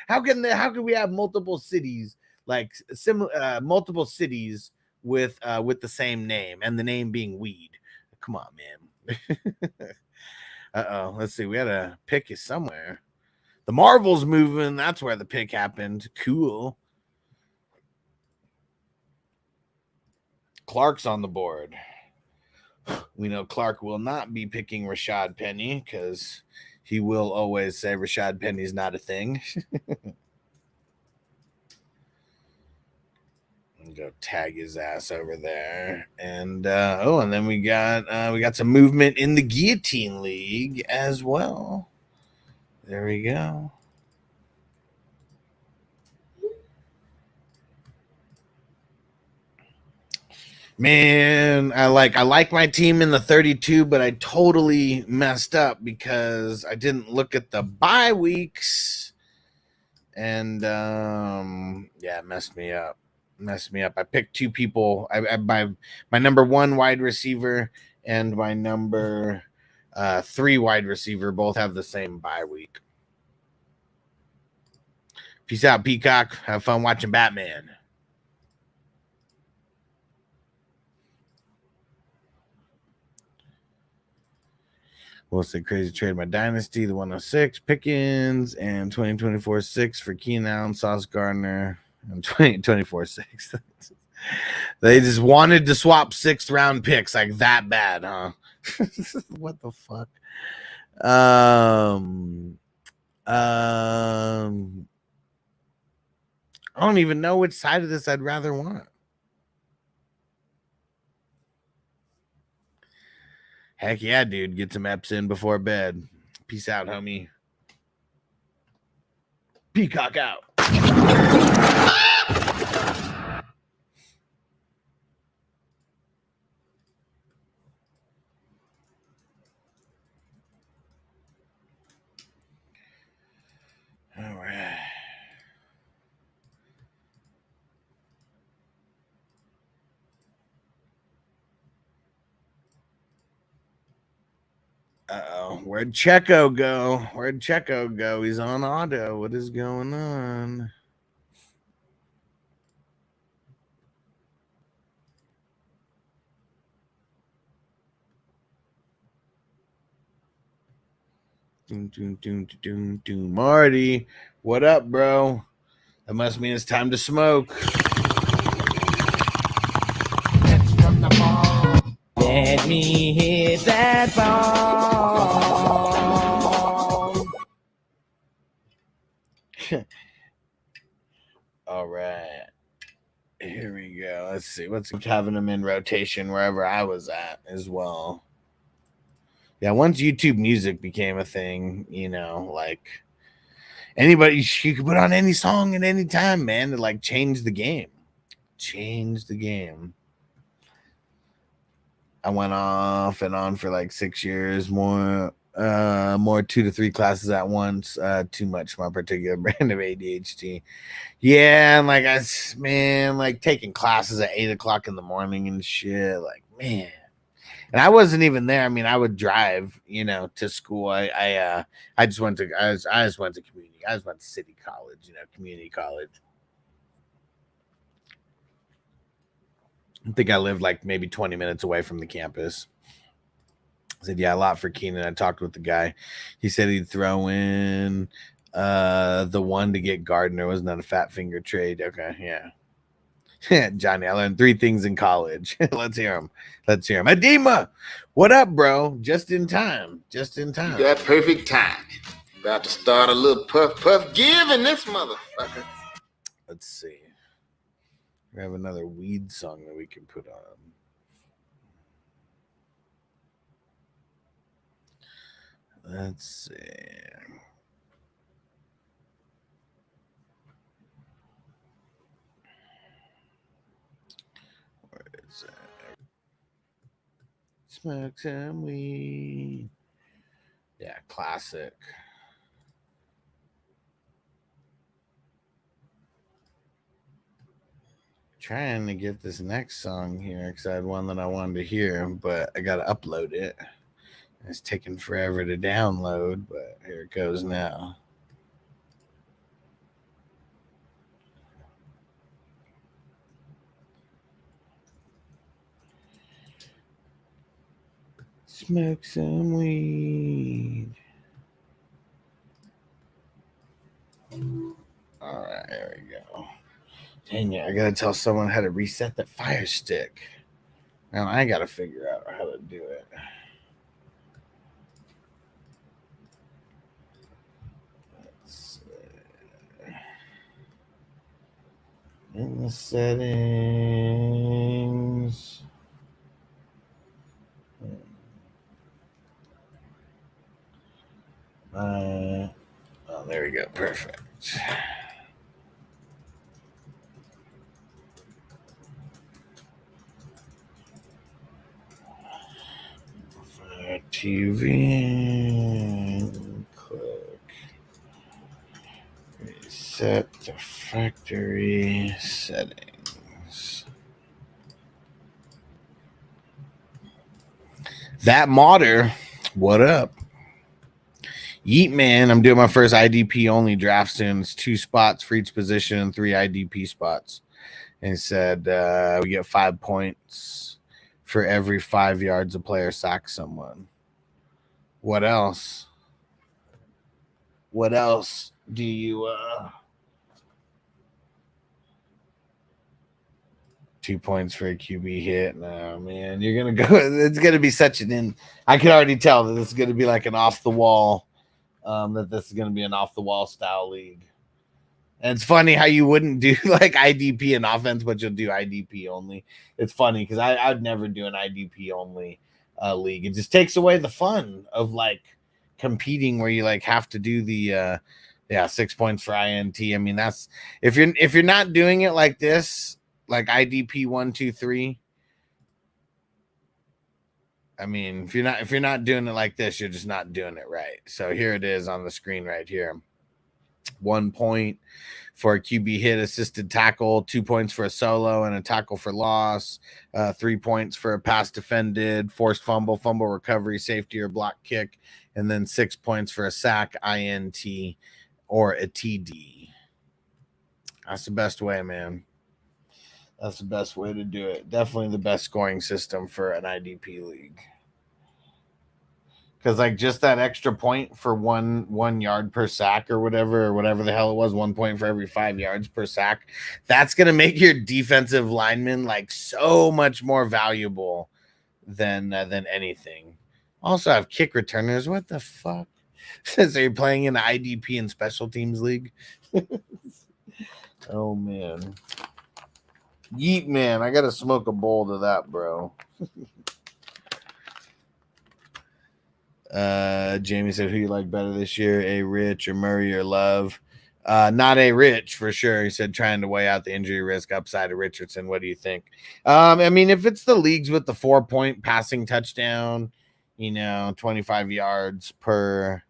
how can we have multiple cities, like multiple cities with the same name and the name being Weed? Come on, man. Uh-oh. Let's see. We had a pick is somewhere. The Marvel's moving. That's where the pick happened. Cool. Clark's on the board. We know Clark will not be picking Rashad Penny because he will always say Rashad Penny's not a thing. Go tag his ass over there. And and then we got some movement in the Guillotine League as well. There we go. Man, I like my team in the 32, but I totally messed up because I didn't look at the bye weeks. And yeah, it messed me up. I picked two people. My number 1 wide receiver and my number 3 wide receiver both have the same bye week. Peace out, Peacock. Have fun watching Batman. What's the crazy trade? My dynasty, the 106 Pickens, and 2024 6 for Keenan Allen, Sauce Gardner. 2024 6. They just wanted to swap 6th round picks like that bad, huh? What the fuck? I don't even know which side of this I'd rather want. Heck yeah, dude. Get some eps in before bed. Peace out, homie. Peacock out. All right. Uh-oh. Where'd Checo go? He's on auto. What is going on? Marty, what up, bro? That must mean it's time to smoke. Let me hit that ball. All right. Here we go. Let's see. What's having them in rotation wherever I was at as well. Yeah, once YouTube Music became a thing, you know, like anybody, you could put on any song at any time, man. To like change the game. Change the game. I went off and on for like 6 years, more 2 to 3 classes at once. Too much my particular brand of ADHD. Yeah, and like like taking classes at 8 o'clock in the morning and shit. Like, man. And I wasn't even there. I mean, I would drive, you know, to school. I just went to I just went to community. I just went to city college, you know, community college. I think I lived like maybe 20 minutes away from the campus. I said, yeah, a lot for Keenan. I talked with the guy. He said he'd throw in the one to get Gardner. Wasn't that a fat finger trade? Okay, yeah. Johnny, I learned 3 things in college. Let's hear him. Let's hear him. Adema, what up, bro? Just in time. Just in time. You got perfect time. About to start a little puff give in this motherfucker. Let's see. We have another weed song that we can put on. Let's see. Where is it? Smoke some weed. Yeah, classic. Trying to get this next song here because I had one that I wanted to hear, but I got to upload it. It's taking forever to download, but here it goes now. Smoke some weed. All right, there we go. Dang it, I gotta tell someone how to reset the Fire Stick. Now I gotta figure out how to do it. Let's see. In the settings. Oh, there we go. Perfect. TV, click, reset the factory settings. That modder, what up? Yeet man, I'm doing my first IDP only draft soon. It's 2 spots for each position and 3 IDP spots. And he said we get 5 points for every 5 yards a player sacks someone. What else? What else do you 2 points for a QB hit? No, man, you're gonna go. It's gonna be such an I can already tell that this is gonna be like an off the wall. That this is gonna be an off the wall style league. And it's funny how you wouldn't do like IDP in offense, but you'll do IDP only. It's funny because I'd never do an IDP only league. It just takes away the fun of like competing where you like have to do the 6 points for INT. I mean, that's if you're not doing it like this, like IDP 1, 2, 3. I mean, if you're not doing it like this, you're just not doing it right. So here it is on the screen right here. 1 point for a QB hit, assisted tackle, 2 points for a solo and a tackle for loss, 3 points for a pass defended, forced fumble, fumble recovery, safety or block kick, and then 6 points for a sack, INT, or a TD. That's the best way, man. That's the best way to do it. Definitely the best scoring system for an IDP league. because like just that extra point for one yard per sack or whatever the hell it was, 1 point for every 5 yards per sack, that's gonna make your defensive lineman like so much more valuable than anything. Also have kick returners. What the fuck? Says you're playing in the IDP and special teams league. Oh man. Yeet man, I gotta smoke a bowl to that, bro. Jamie said, who you like better this year, A Rich or Murray or Love? Not A Rich for sure. He said trying to weigh out the injury risk upside of Richardson. What do you think? I mean, if it's the leagues with the 4-point passing touchdown, 25 yards per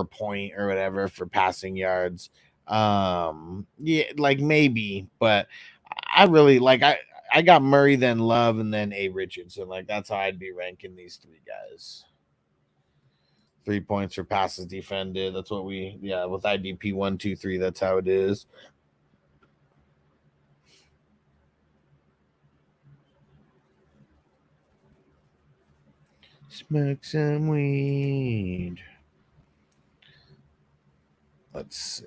point or whatever for passing yards, yeah, like maybe, but I really like I got Murray, then Love, and then A Richardson. Like that's how I'd be ranking these 3 guys. 3 points for passes defended. That's what with IDP 1, 2, 3. That's how it is. Smoke some weed. Let's see.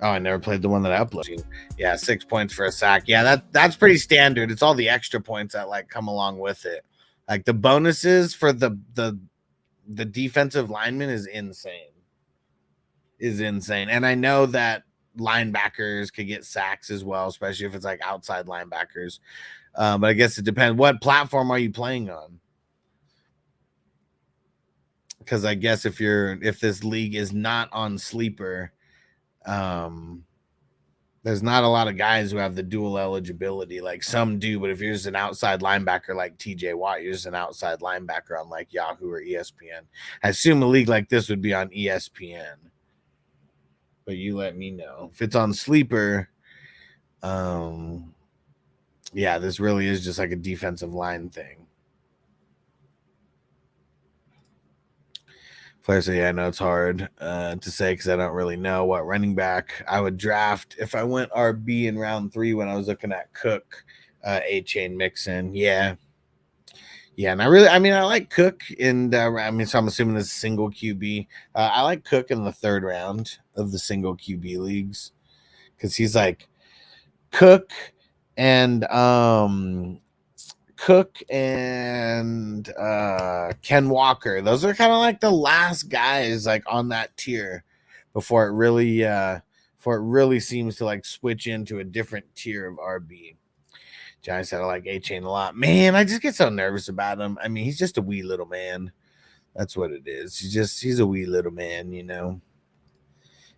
Oh, I never played the one that I uploaded. Yeah, 6 points for a sack. Yeah, that's pretty standard. It's all the extra points that like come along with it. Like the bonuses for the defensive lineman is insane. And I know that linebackers could get sacks as well, especially if it's like outside linebackers. But I guess it depends. What platform are you playing on? Because I guess if this league is not on Sleeper, there's not a lot of guys who have the dual eligibility. Like some do, but if you're just an outside linebacker like TJ Watt, you're just an outside linebacker on like Yahoo or ESPN. I assume a league like this would be on ESPN, but you let me know if it's on Sleeper. Yeah, this really is just like a defensive line thing. Flair said, yeah, I know it's hard to say because I don't really know what running back I would draft if I went RB in round 3 when I was looking at Cook, A-Chain Mixon. Yeah. And I like Cook, and so I'm assuming this is single QB. I like Cook in the 3rd round of the single QB leagues because he's like Cook and Ken Walker. Those are kind of like the last guys like on that tier before it really seems to like switch into a different tier of RB. Johnny said I like A-Chain a lot. Man, I just get so nervous about him. I mean, he's just a wee little man. That's what it is. He's a wee little man,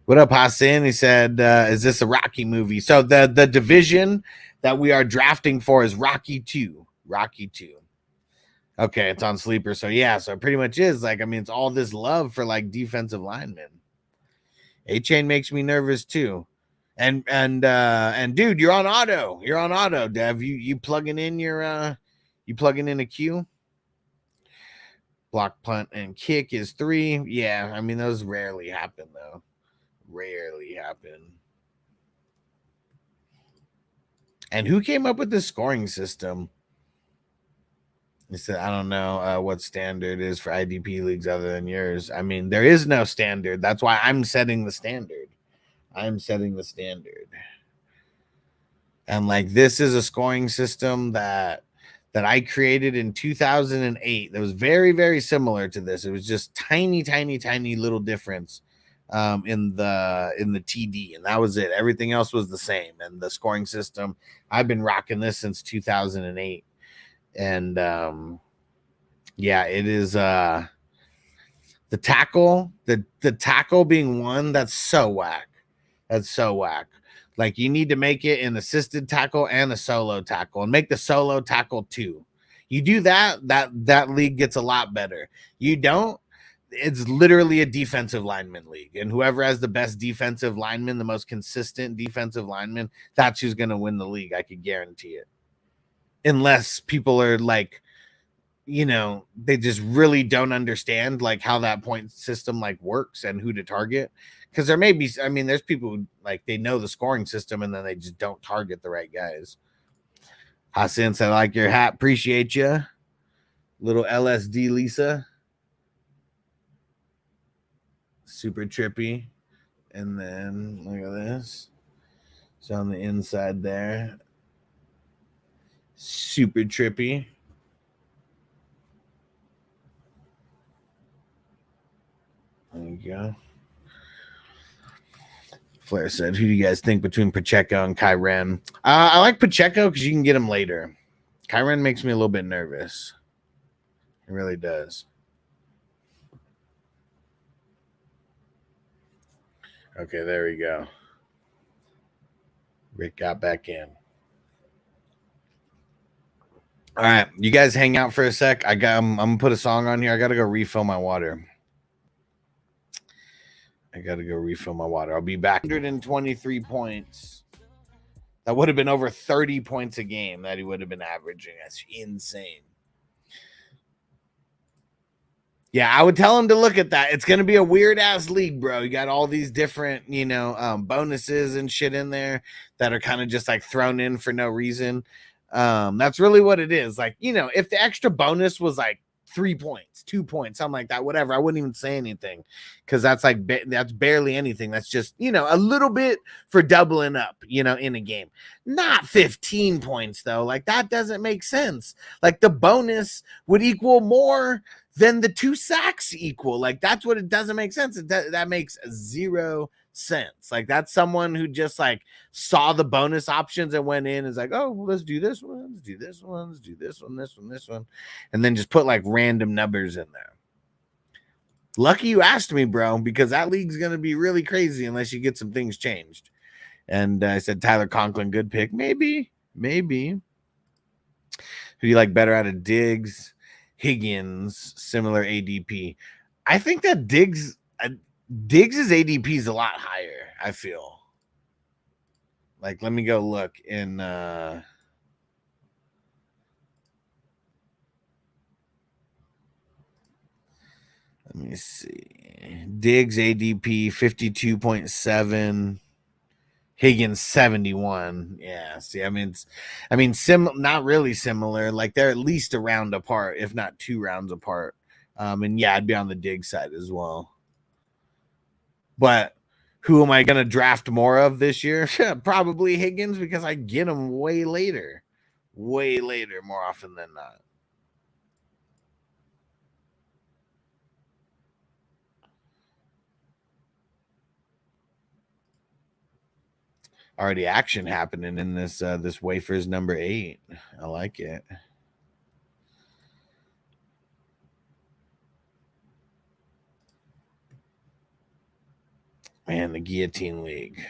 What up, Hassan? He said, is this a Rocky movie? So the division that we are drafting for is Rocky 2. Rocky 2. Okay, it's on Sleeper. So yeah, so it pretty much is like, it's all this love for like defensive linemen. A-Chain makes me nervous too. And dude, you're on auto. You're on auto, Dev. You plugging in a Q? Block, punt, and kick is 3. Yeah, those rarely happen though. Rarely happen. And who came up with this scoring system? He said, I don't know what standard is for IDP leagues other than yours. There is no standard. That's why I'm setting the standard. And like this is a scoring system that I created in 2008 that was very, very similar to this. It was just tiny little difference in the TD, and that was it. Everything else was the same. And the scoring system, I've been rocking this since 2008. And yeah, it is the tackle, the tackle being one that's so whack. Like you need to make it an assisted tackle and a solo tackle, and make the solo tackle 2. You do that league gets a lot better. You don't, it's literally a defensive lineman league, and whoever has the best defensive lineman, the most consistent defensive lineman, that's who's going to win the league. I could guarantee it. Unless people are like, they just really don't understand like how that point system like works and who to target. Because there may be, there's people who like they know the scoring system and then they just don't target the right guys. Hasince, I like your hat. Appreciate you. Little LSD Lisa. Super trippy. And then look at this. It's on the inside there. Super trippy. There you go. Flair said, who do you guys think between Pacheco and Kyren? I like Pacheco because you can get him later. Kyren makes me a little bit nervous. It really does. Okay, there we go. Rick got back in. All right, you guys hang out for a sec. I'm gonna put a song on here. I gotta go refill my water. I'll be back. 123 points. That would have been over 30 points a game that he would have been averaging. That's insane. Yeah, I would tell him to look at that. It's going to be a weird ass league, bro. You got all these different, bonuses and shit in there that are kind of just like thrown in for no reason. That's really what it is. Like, if the extra bonus was like 3 points, 2 points, something like that, whatever, I wouldn't even say anything because that's like that's barely anything. That's just a little bit for doubling up in a game. Not 15 points though. Like that doesn't make sense. Like the bonus would equal more than the 2 sacks equal. Like that's what it doesn't make sense. That makes zero sense. Like that's someone who just like saw the bonus options and went in and is like, oh, well, let's do this one, let's do this one, let's do this one, this one, and then just put like random numbers in there. Lucky you asked me, bro, because that league's gonna be really crazy unless you get some things changed. And I said Tyler Conklin, good pick. Maybe. Who do you like better out of Diggs? Higgins, similar ADP. I think that Diggs' ADP is a lot higher, I feel. Like, let me go look in let me see. Diggs ADP 52.7. Higgins 71. Yeah, see, not really similar. Like they're at least a round apart, if not 2 rounds apart. And yeah, I'd be on the Diggs side as well. But who am I going to draft more of this year? Probably Higgins because I get him way later, more often than not. Already action happening in this this wafers number 8. I like it. Man, the guillotine league.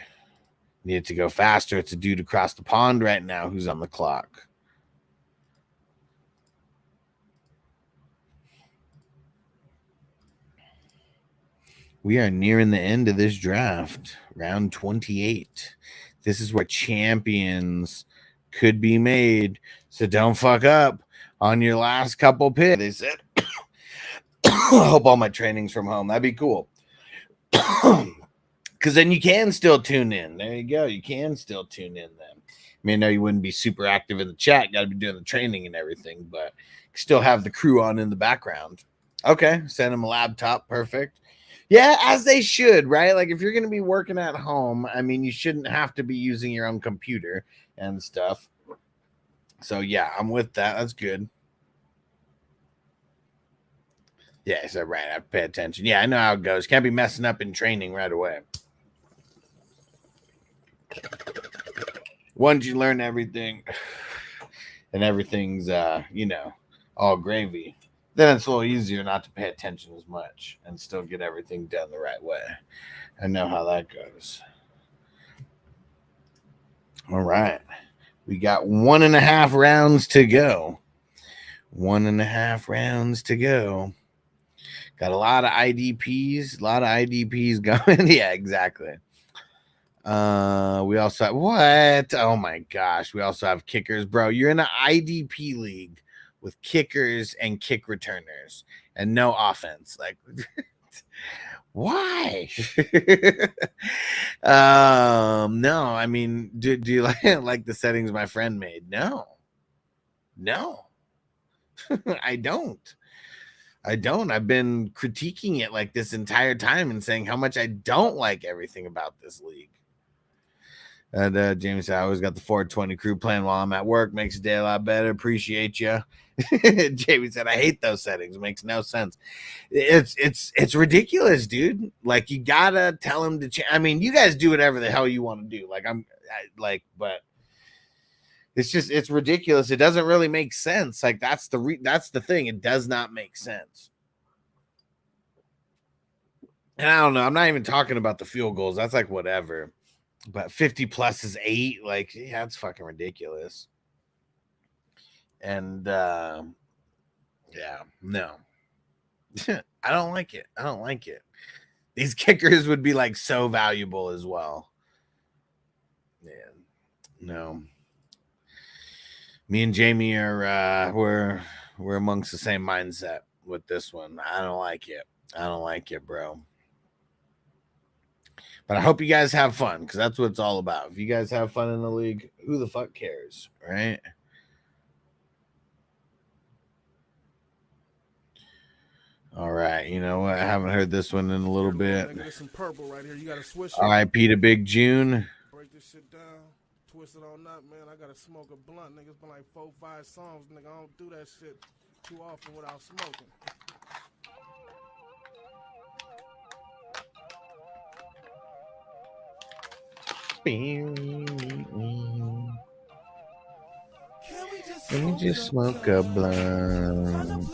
Need it to go faster. It's a dude across the pond right now who's on the clock. We are nearing the end of this draft. Round 28. This is where champions could be made. So don't fuck up on your last couple picks. They said, I hope all my training's from home. That'd be cool. Because then you can still tune in. There you go. You can still tune in then. I mean, I know you wouldn't be super active in the chat. Got to be doing the training and everything. But still have the crew on in the background. Okay. Send them a laptop. Perfect. Yeah, as they should, right? Like if you're going to be working at home, I mean, you shouldn't have to be using your own computer and stuff. So yeah, I'm with that. That's good. Yeah, I said right. I have to pay attention. Yeah, I know how it goes. Can't be messing up in training right away. Once you learn everything and everything's, all gravy, then it's a little easier not to pay attention as much and still get everything done the right way. I know how that goes. All right. We got 1.5 rounds to go. 1.5 rounds to go. Got a lot of IDPs. Going. Yeah, exactly. We also have what? Oh my gosh. We also have kickers, bro. You're in an IDP league with kickers and kick returners and no offense. Like, why? No, I mean, do you like the settings my friend made? No. No, I don't. I've been critiquing it like this entire time and saying how much I don't like everything about this league. And Jamie said, I always got the 420 crew playing while I'm at work. Makes the day a lot better. Appreciate you. Jamie said, I hate those settings. It makes no sense. It's ridiculous, dude. Like, you gotta tell him to change. I mean, you guys do whatever the hell you want to do. But it's ridiculous. It doesn't really make sense. Like, that's the thing. It does not make sense. And I don't know. I'm not even talking about the field goals. That's like whatever. But 50 plus is 8. Like, yeah, it's fucking ridiculous. And yeah, no. I don't like it. I don't like it. These kickers would be like so valuable as well. Yeah. No. Me and Jamie are we're amongst the same mindset with this one. I don't like it. I don't like it, bro. But I hope you guys have fun, because that's what it's all about. If you guys have fun in the league, who the fuck cares, right? All right, you know what? I haven't heard this one in a little bit. Some purple right here. You gotta switch it. R.I.P. to Big June. Break this shit down. Twist it on up, man. I gotta smoke a blunt. Nigga, it's been like 4-5 songs. Nigga, I don't do that shit too often without smoking. Let me just smoke a blunt.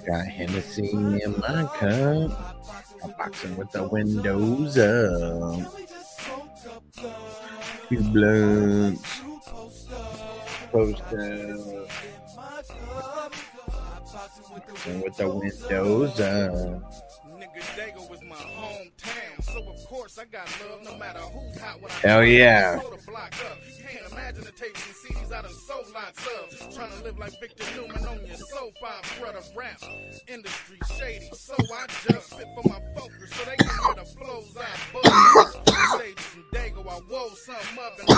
Got Hennessy in my cup. I'm boxing with the windows up. 2 blunts. Post up. And with the windows up. Dago is my hometown, so of course I got love no matter who's hot when I hell yeah. Can't imagine the tapes and CDs I done sold lots of. Trying to live like Victor Newman on your soap opera. The rap industry shady, so I just sit for my focus so they can hear the flows I bust. Stages from Dago, I roll something up and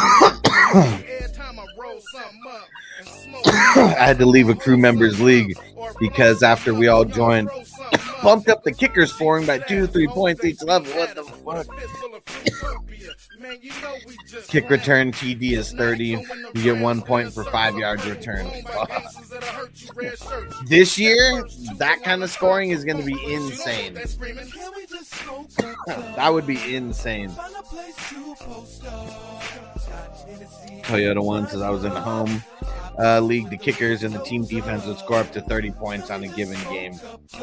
every time I roll something up and smoke. I had to leave a crew members league because after we all joined, bumped up the kickers scoring by 2-3 points each level. What the fuck? Kick return TD is 30. You get 1 point for 5 yards return. This year, that kind of scoring is going to be insane. That would be insane. Toyota one says I was in the home league. The kickers and the team defense would score up to 30 points on a given game.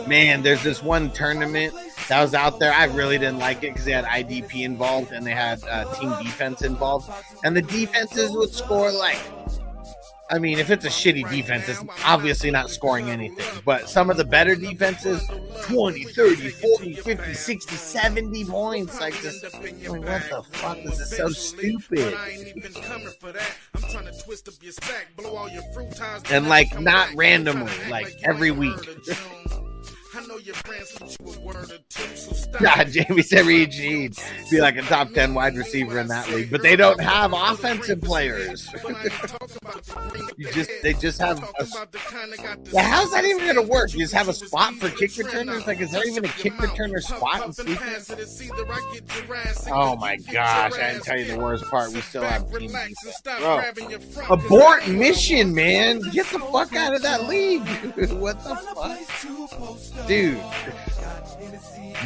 Man, there's this one tournament that was out there. I really didn't like it because they had IDP involved and they had team defense involved. And the defenses would score like, I mean, if it's a shitty defense, it's obviously not scoring anything. But some of the better defenses, 20, 30, 40, 50, 60, 70 points. Like, just, I mean, what the fuck? This is so stupid. And, like, not randomly, like, every week. God, Jamie said Reed be like a top 10 wide receiver in that league, but they don't have offensive players. They just have how's that even gonna work? You just have a spot for kick returners? Like, is there even a kick returner spot in FIFA? Oh my gosh, I didn't tell you the worst part. We still have team defense. Bro, abort mission, man. Get the fuck out of that league. What the fuck? Dude,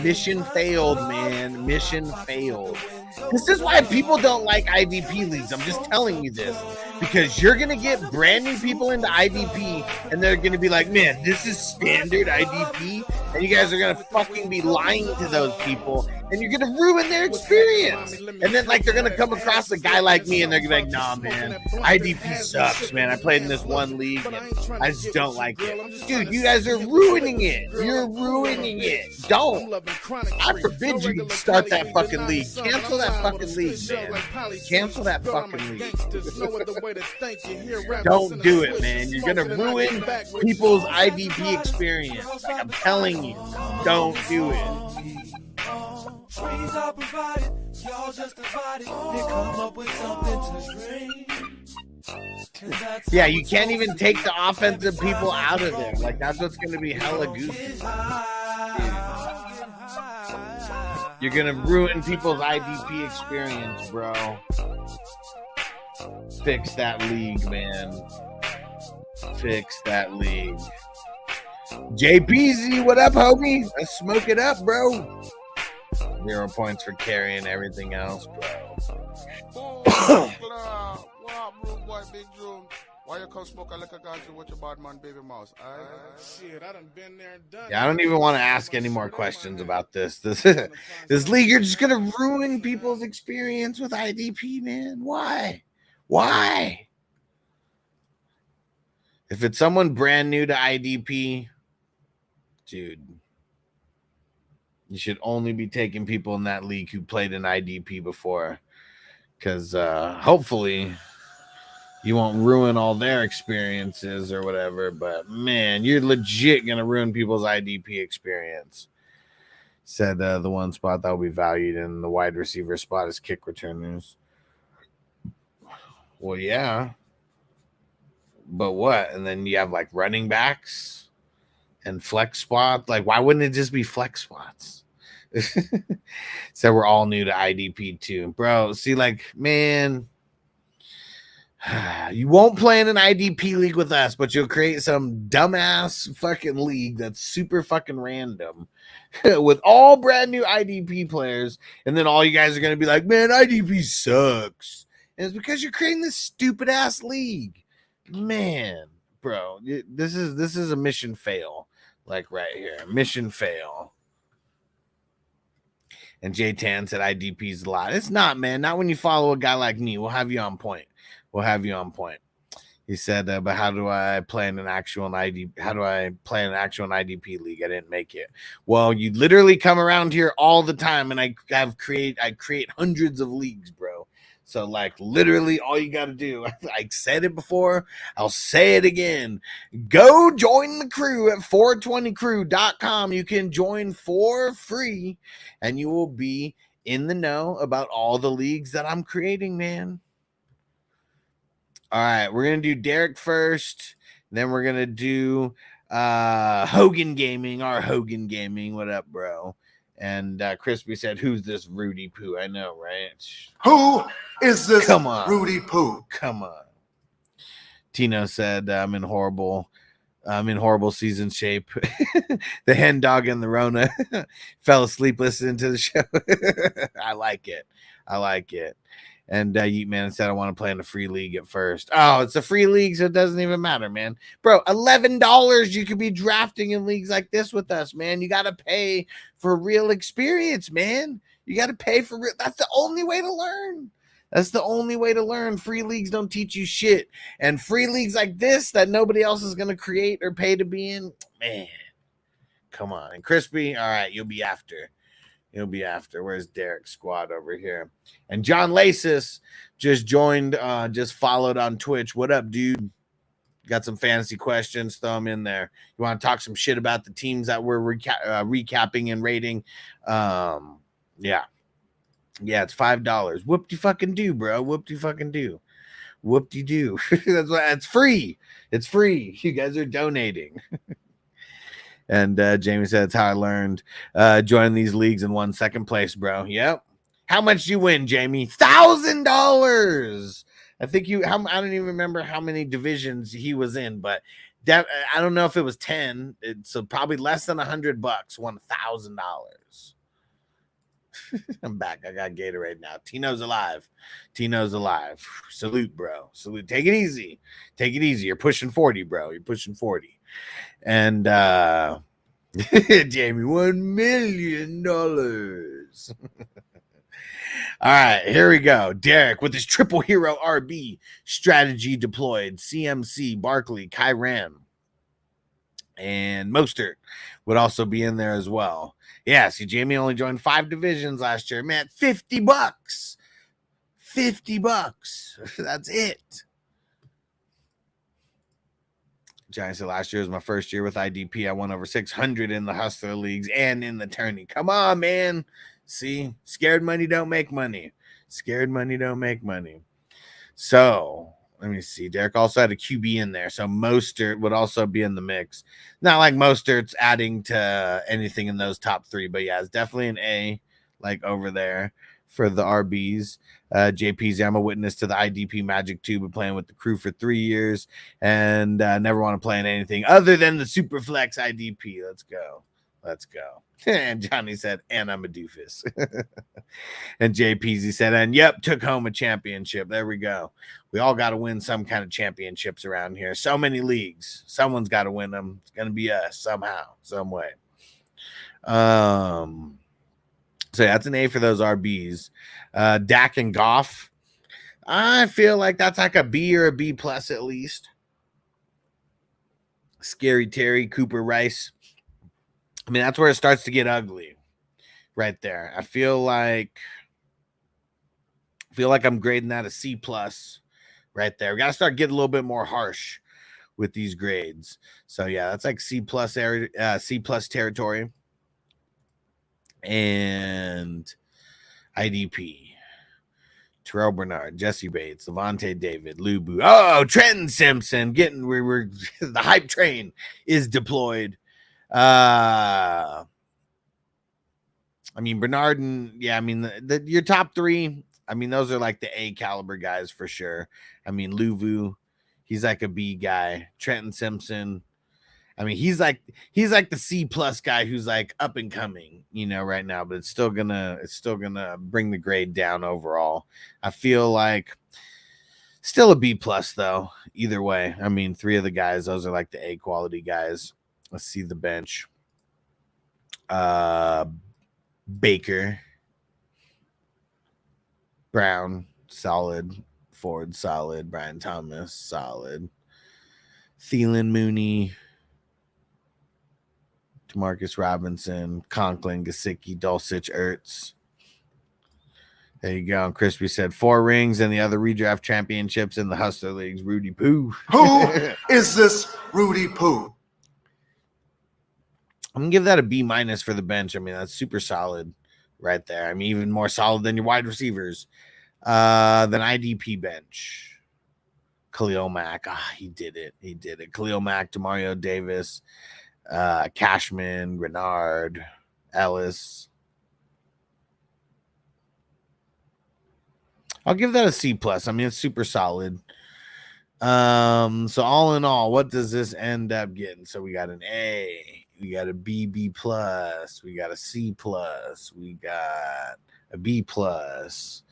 mission failed, man. Mission failed. This is why people don't like IVP leagues. I'm just telling you this. Because you're going to get brand new people into IVP and they're going to be like, man, this is standard IVP. And you guys are going to fucking be lying to those people. And you're going to ruin their experience. And then, like, they're going to come across a guy like me and they're going to be like, nah, man, IVP sucks, man. I played in this one league and I just don't like it. Dude, you guys are ruining it. You're ruining it. Don't. I forbid you to start that fucking league. Cancel that fucking league, man. Cancel that fucking league. Don't do it, man. You're going to ruin people's IVP experience. Like, I'm telling you, don't do it. Trees are provided, y'all just divided. They come up with something to scream. Yeah, you can't even take the offensive people out of there. Like, that's what's going to be hella goofy. You're going to ruin people's IDP experience, bro. Fix that league, man. Fix that league. JPZ, what up, homie? Let's smoke it up, bro. 0 points for carrying everything else, bro. Why you come smoke a liquor ganja with your bad man, baby mouse? Shit, I done been there and done. Yeah, I don't even want to ask any more questions about this. This league, you're just gonna ruin people's experience with IDP, man. Why? Why? If it's someone brand new to IDP, dude, you should only be taking people in that league who played in IDP before, because hopefully you won't ruin all their experiences or whatever. But man, you're legit gonna ruin people's IDP experience. Said the one spot that will be valued in the wide receiver spot is kick returners. Well, yeah, but what? And then you have like running backs and flex spots. Like, why wouldn't it just be flex spots? So we're all new to IDP too, bro. See, like, man, you won't play in an IDP league with us, but you'll create some dumbass fucking league that's super fucking random with all brand new IDP players, and then all you guys are gonna be like, man, IDP sucks. And it's because you're creating this stupid ass league, man, bro. This is a mission fail, like right here, mission fail. And J Tan said IDP's a lot. It's not, man. Not when you follow a guy like me. We'll have you on point. We'll have you on point. He said, but how do I play in an actual IDP? How do I play in an actual IDP league? I didn't make it. Well, you literally come around here all the time, and I create hundreds of leagues, bro. So, like, literally all you got to do, I said it before, I'll say it again. Go join the crew at 420crew.com. You can join for free, and you will be in the know about all the leagues that I'm creating, man. All right, we're going to do Derek first. Then we're going to do Hogan Gaming, our Hogan Gaming. What up, bro? And Crispy said, who's this Rudy Poo? I know, right? Who is this Come on. Rudy Poo? Come on. Tino said, I'm in horrible season shape. The hen dog and the Rona fell asleep listening to the show. I like it. And Yeet Man said, I want to play in a free league at first. Oh, it's a free league, so it doesn't even matter, man. Bro, $11 you could be drafting in leagues like this with us, man. You got to pay for real experience, man. You got to pay for real. That's the only way to learn. That's the only way to learn. Free leagues don't teach you shit. And free leagues like this that nobody else is going to create or pay to be in, man, come on. And Crispy, all right, you'll be after. Where's Derek's squad over here? And John Lasis just joined, just followed on Twitch. What up, dude? Got some fantasy questions? Throw them in there. You want to talk some shit about the teams that we're recapping and rating? Yeah, it's $5. Whoop-de-fucking-do, bro. Whoop-de-fucking-do. Whoop-de-do. It's free. It's free. You guys are donating. And Jamie said, that's how I learned joining these leagues and won second place, bro. Yep. How much did you win, Jamie? $1,000. I think I don't even remember how many divisions he was in, but I don't know if it was 10. So probably less than $100. Won $1,000. I'm back. I got Gatorade now. Tino's alive. Salute, bro. Salute. Take it easy. You're pushing 40, bro. You're pushing 40. And Jamie, $1 million. All right, here we go. Derek with his triple hero RB strategy deployed. CMC, Barkley, Kyran, and Mostert would also be in there as well. Yeah, see, Jamie only joined 5 divisions last year. Man, $50. $50. That's it. Johnny said, last year was my first year with IDP. I won over 600 in the Hustler Leagues and in the tourney. Come on, man. See, scared money don't make money. So, Let me see. Derek also had a QB in there, so Mostert would also be in the mix. Not like Mostert's adding to anything in those top three, but yeah, it's definitely an A, like over there for the RBs. JP's, I'm a witness to the IDP magic too, but playing with the crew for 3 years and never want to play in anything other than the Superflex IDP. Let's go. Let's go. And Johnny said, and I'm a doofus. And JPZ said, and yep, took home a championship. There we go. We all got to win some kind of championships around here. So many leagues. Someone's got to win them. It's going to be us somehow, some way. So that's an A for those RBs. Dak and Goff. I feel like that's like a B or a B plus at least. Scary Terry, Cooper Rice. I mean, that's where it starts to get ugly right there. I feel like I'm grading that a C plus right there. We got to start getting a little bit more harsh with these grades. So yeah, that's like C plus territory. And IDP. Terrell Bernard, Jesse Bates, Levante David, Lubu. Oh, Trenton Simpson. We're the hype train is deployed. I mean, Bernard and yeah, I mean, your top three, I mean, those are like the A caliber guys for sure. I mean, Luvu, he's like a B guy. Trenton Simpson, I mean, he's like the C plus guy who's like up and coming, you know, right now, but it's still gonna bring the grade down overall. I feel like still a B plus though. Either way, I mean, three of the guys, those are like the A quality guys. Let's see the bench. Baker, Brown, solid. Ford, solid. Brian Thomas, solid. Thielen, Mooney, Demarcus Robinson, Conklin, Gesicki, Dulcich, Ertz. There you go. And Crispy said 4 rings and the other redraft championships in the Hustler Leagues. Rudy Poo. Who is this Rudy Poo? I'm going to give that a B minus for the bench. I mean, that's super solid right there. I mean, even more solid than your wide receivers. Then IDP bench. Khalil Mack. He did it. Khalil Mack, DeMario Davis, Cashman, Grenard, Ellis. I'll give that a C plus. I mean, it's super solid. So all in all, what does this end up getting? So we got an A, we got a B plus, we got a C plus, we got a B plus,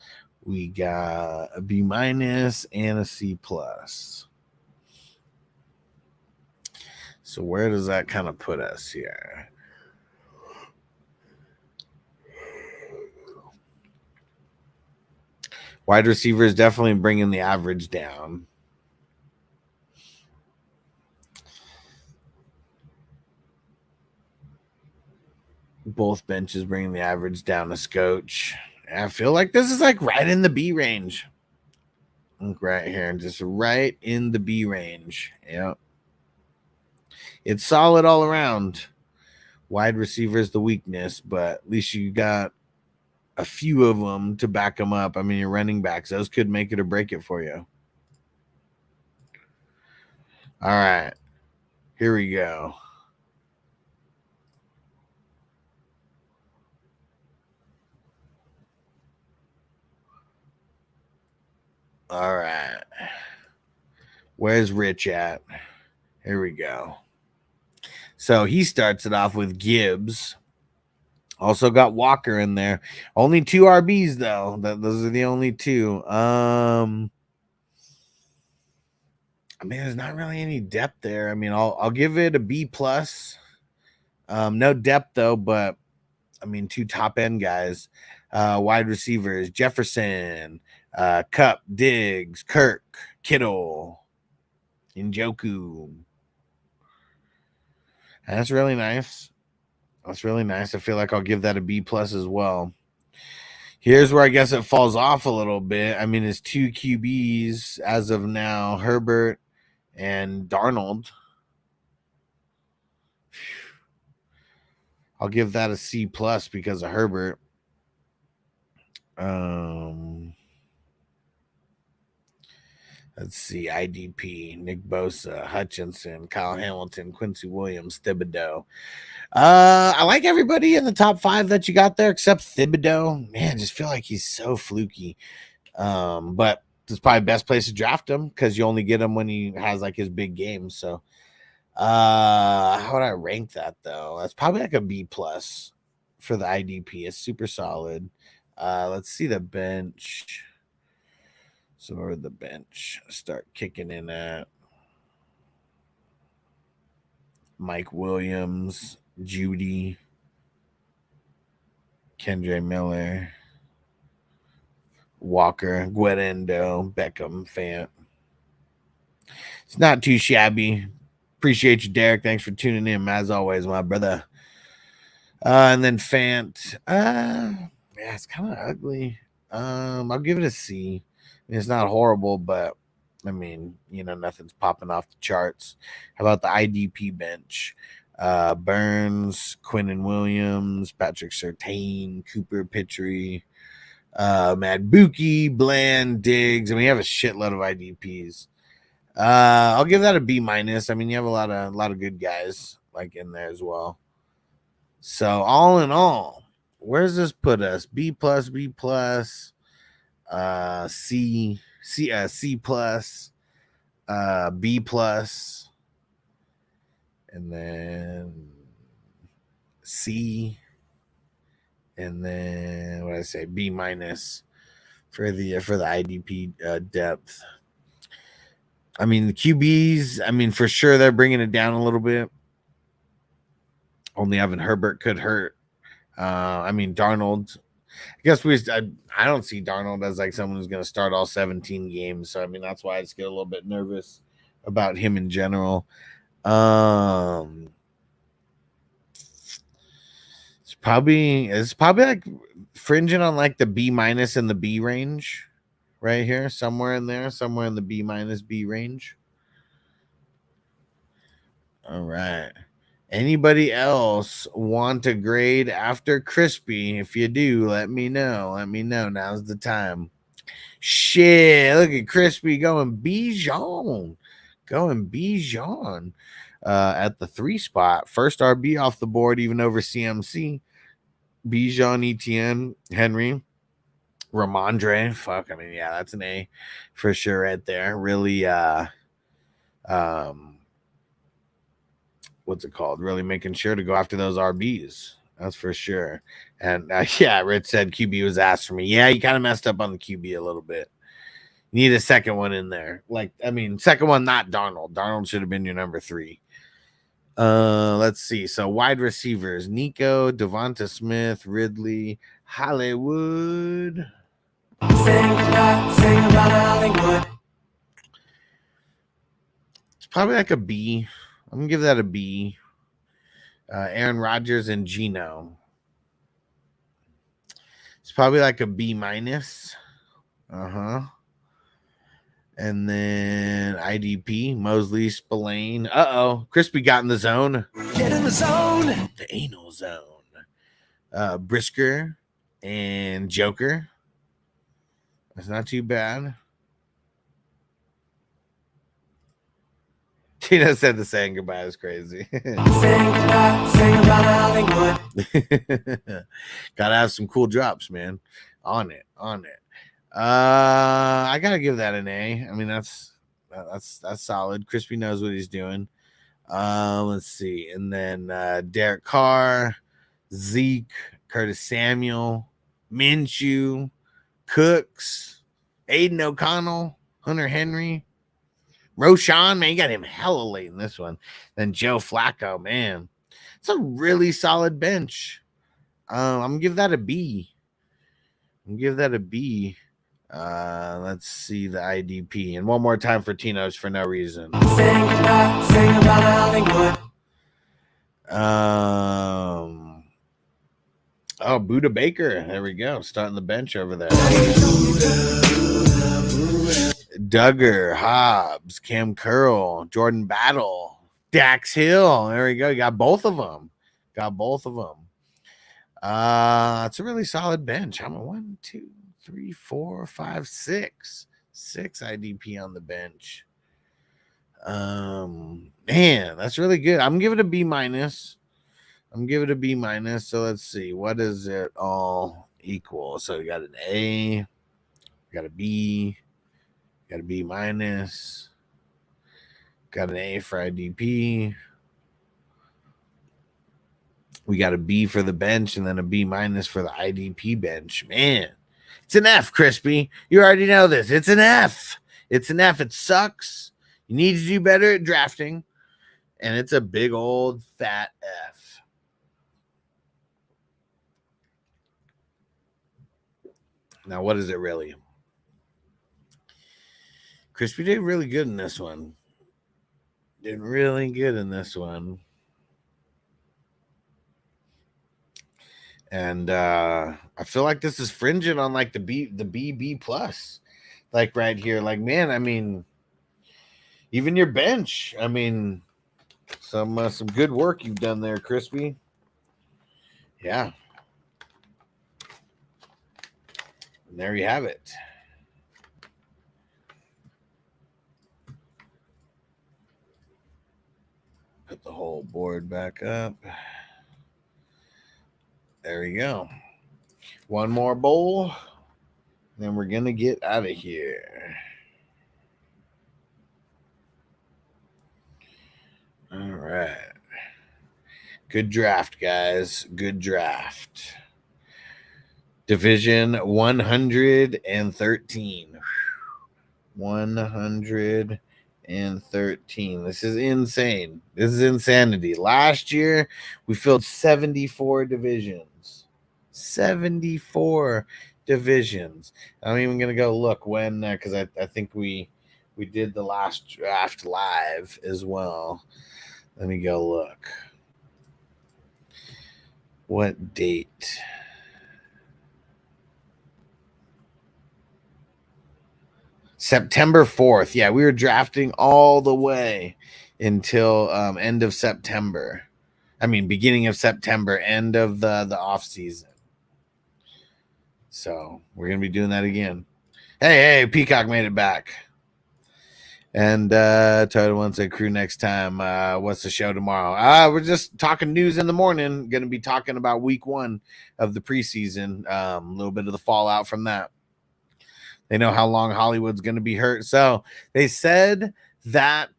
we got a B minus, and a C plus. So where does that kind of put us here? Wide receiver is definitely bringing the average down. Both benches bringing the average down a scotch. I feel like this is like right in the B range. Look right here, just right in the B range. Yep. It's solid all around. Wide receiver is the weakness, but at least you got a few of them to back them up. I mean, your running backs, those could make it or break it for you. All right. Here we go. All right. Where's Rich at? Here we go. So he starts it off with Gibbs. Also got Walker in there. Only 2 RBs though. Those are the only 2. I mean, there's not really any depth there. I mean, I'll give it a B plus. No depth though, but I mean, 2 top end guys. Wide receivers: Jefferson, Cup, Diggs, Kirk, Kittle, Njoku. And that's really nice. That's really nice. I feel like I'll give that a B plus as well. Here's where I guess it falls off a little bit. I mean, it's 2 QBs as of now, Herbert and Darnold. I'll give that a C plus because of Herbert. Let's see. IDP, Nick Bosa, Hutchinson, Kyle Hamilton, Quincy Williams, Thibodeau. I like everybody in the top 5 that you got there except Thibodeau. Man, I just feel like he's so fluky. But it's probably best place to draft him because you only get him when he has like his big games. So how would I rank that though? That's probably like a B plus for the IDP. It's super solid. Let's see the bench. So where the bench start kicking in at Mike Williams, Judy, Kendre Miller, Walker, Guedendo, Beckham, Fant. It's not too shabby. Appreciate you, Derek. Thanks for tuning in, as always, my brother. And then Fant. Yeah, it's kind of ugly. I'll give it a C. I mean, it's not horrible, but I mean, you know, nothing's popping off the charts. How about the IDP bench? Burns, Quinnen Williams, Patrick Surtain, Cooper Petrie, Mad Buki, Bland, Diggs. I mean, you have a shitload of IDPs. I'll give that a B minus. I mean, you have a lot of good guys like in there as well. So all in all, where does this put us? B plus, B plus, C plus, B plus, and then C, and then what did I say? B minus for the IDP depth. I mean, the QBs, I mean, for sure they're bringing it down a little bit. Only having Herbert could hurt. I mean, Darnold. I guess I don't see Darnold as like someone who's going to start all 17 games. So, I mean, that's why I just get a little bit nervous about him in general. It's probably like fringing on like the B minus and the B range right here, somewhere in there, somewhere in the B minus B range. All right. Anybody else want a grade after Crispy? If you do, let me know. Let me know. Now's the time. Shit, look at Crispy going Bijan. Going Bijan at the 3 spot. First RB off the board, even over CMC. Bijan, Etienne, Henry, Ramondre. Fuck, I mean, yeah, that's an A for sure right there. Really, what's it called? Really making sure to go after those RBs. That's for sure. And yeah, Rich said QB was asked for me. Yeah, you kind of messed up on the QB a little bit. You need a second one in there. Like, I mean, second one, not Darnold. Darnold should have been your number 3. Let's see. So wide receivers: Nico, Devonta Smith, Ridley, Hollywood. Sing about Hollywood. It's probably like a B. I'm gonna give that a B. Aaron Rodgers and Geno. It's probably like a B minus. And then IDP, Mosley, Spillane. Crispy got in the zone. Get in the zone. The anal zone. Brisker and Joker. That's not too bad. Tina said the saying goodbye is crazy. Sing about Hollywood. Gotta have some cool drops, man. On it. I gotta give that an A. I mean, that's solid. Crispy knows what he's doing. Let's see. And then Derek Carr, Zeke, Curtis Samuel, Minshew, Cooks, Aiden O'Connell, Hunter Henry, Roshan, man, you got him hella late in this one. Then Joe Flacco, man. It's a really solid bench. I'm gonna give that a B. Let's see the IDP. And one more time for Tino's for no reason. Sing about Hollywood. Buda Baker. There we go. Starting the bench over there. Duggar, Hobbs, Cam Curl, Jordan Battle, Dax Hill. There we go. You got both of them. It's a really solid bench. How many? 1, 2, 3, 4, 5, 6. 6 IDP on the bench. Man, that's really good. I'm giving it a B minus. So let's see. What does it all equal? So we got an A, we got a B, got a B minus, got an A for IDP. We got a B for the bench and then a B minus for the IDP bench. Man, it's an F, Crispy. You already know this. It's an F. It's an F. It sucks. You need to do better at drafting. And it's a big old fat F. Now, what is it really? Crispy did really good in this one. Did really good in this one. And I feel like this is fringing on like the B plus, like right here. Like, man, I mean, even your bench. I mean, some good work you've done there, Crispy. Yeah. And there you have it. Put the whole board back up. There we go. One more bowl. Then we're going to get out of here. All right. Good draft, guys. Good draft. Division 113. 113. This is insane. This is insanity. Last year, we filled 74 divisions. 74 divisions. I'm even going to go look when, because I think we did the last draft live as well. Let me go look. What date? September 4th. Yeah, we were drafting all the way until end of September. I mean, beginning of September, end of the off season. So we're going to be doing that again. Hey, Peacock made it back. And Total One said, crew next time. What's the show tomorrow? We're just talking news in the morning. Going to be talking about week 1 of the preseason. A little bit of the fallout from that. They know how long Hollywood's going to be hurt. So they said that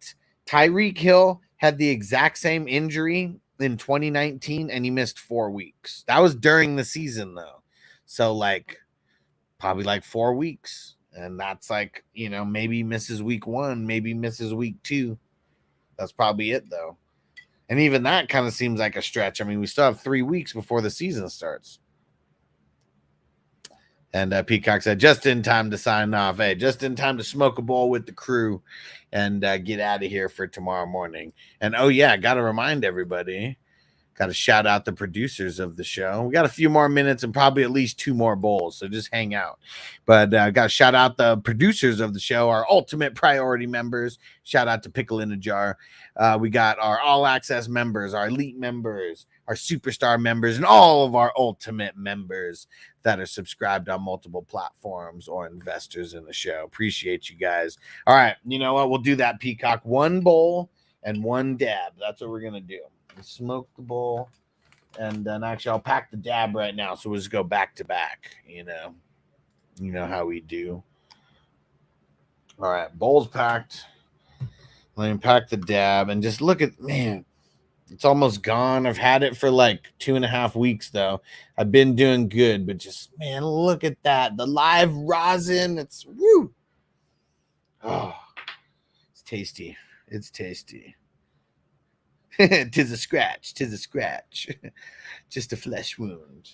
Tyreek Hill had the exact same injury in 2019 and he missed 4 weeks. That was during the season though. So like probably like 4 weeks. And that's like, you know, maybe misses week 1, maybe misses week 2. That's probably it though. And even that kind of seems like a stretch. I mean, we still have 3 weeks before the season starts. And Peacock said, just in time to sign off. Hey, just in time to smoke a bowl with the crew and get out of here for tomorrow morning. And, oh, yeah, got to remind everybody, got to shout out the producers of the show. We got a few more minutes and probably at least 2 more bowls, so just hang out. But got to shout out the producers of the show, our ultimate priority members. Shout out to Pickle in a Jar. We got our all-access members, our elite members, our superstar members, and all of our ultimate members that are subscribed on multiple platforms or investors in the show. Appreciate you guys. All right, you know what? We'll do that, Peacock. 1 bowl and 1 dab. That's what we're going to do. Smoke the bowl, and then actually I'll pack the dab right now, so we'll just go back to back. You know how we do. All right, bowl's packed. Let me pack the dab and just look at, man, it's almost gone. I've had it for like 2.5 weeks though. I've been doing good, but just, man, look at that. The live rosin, it's woo. Oh, it's tasty. It's tasty. Tis a scratch. Just a flesh wound.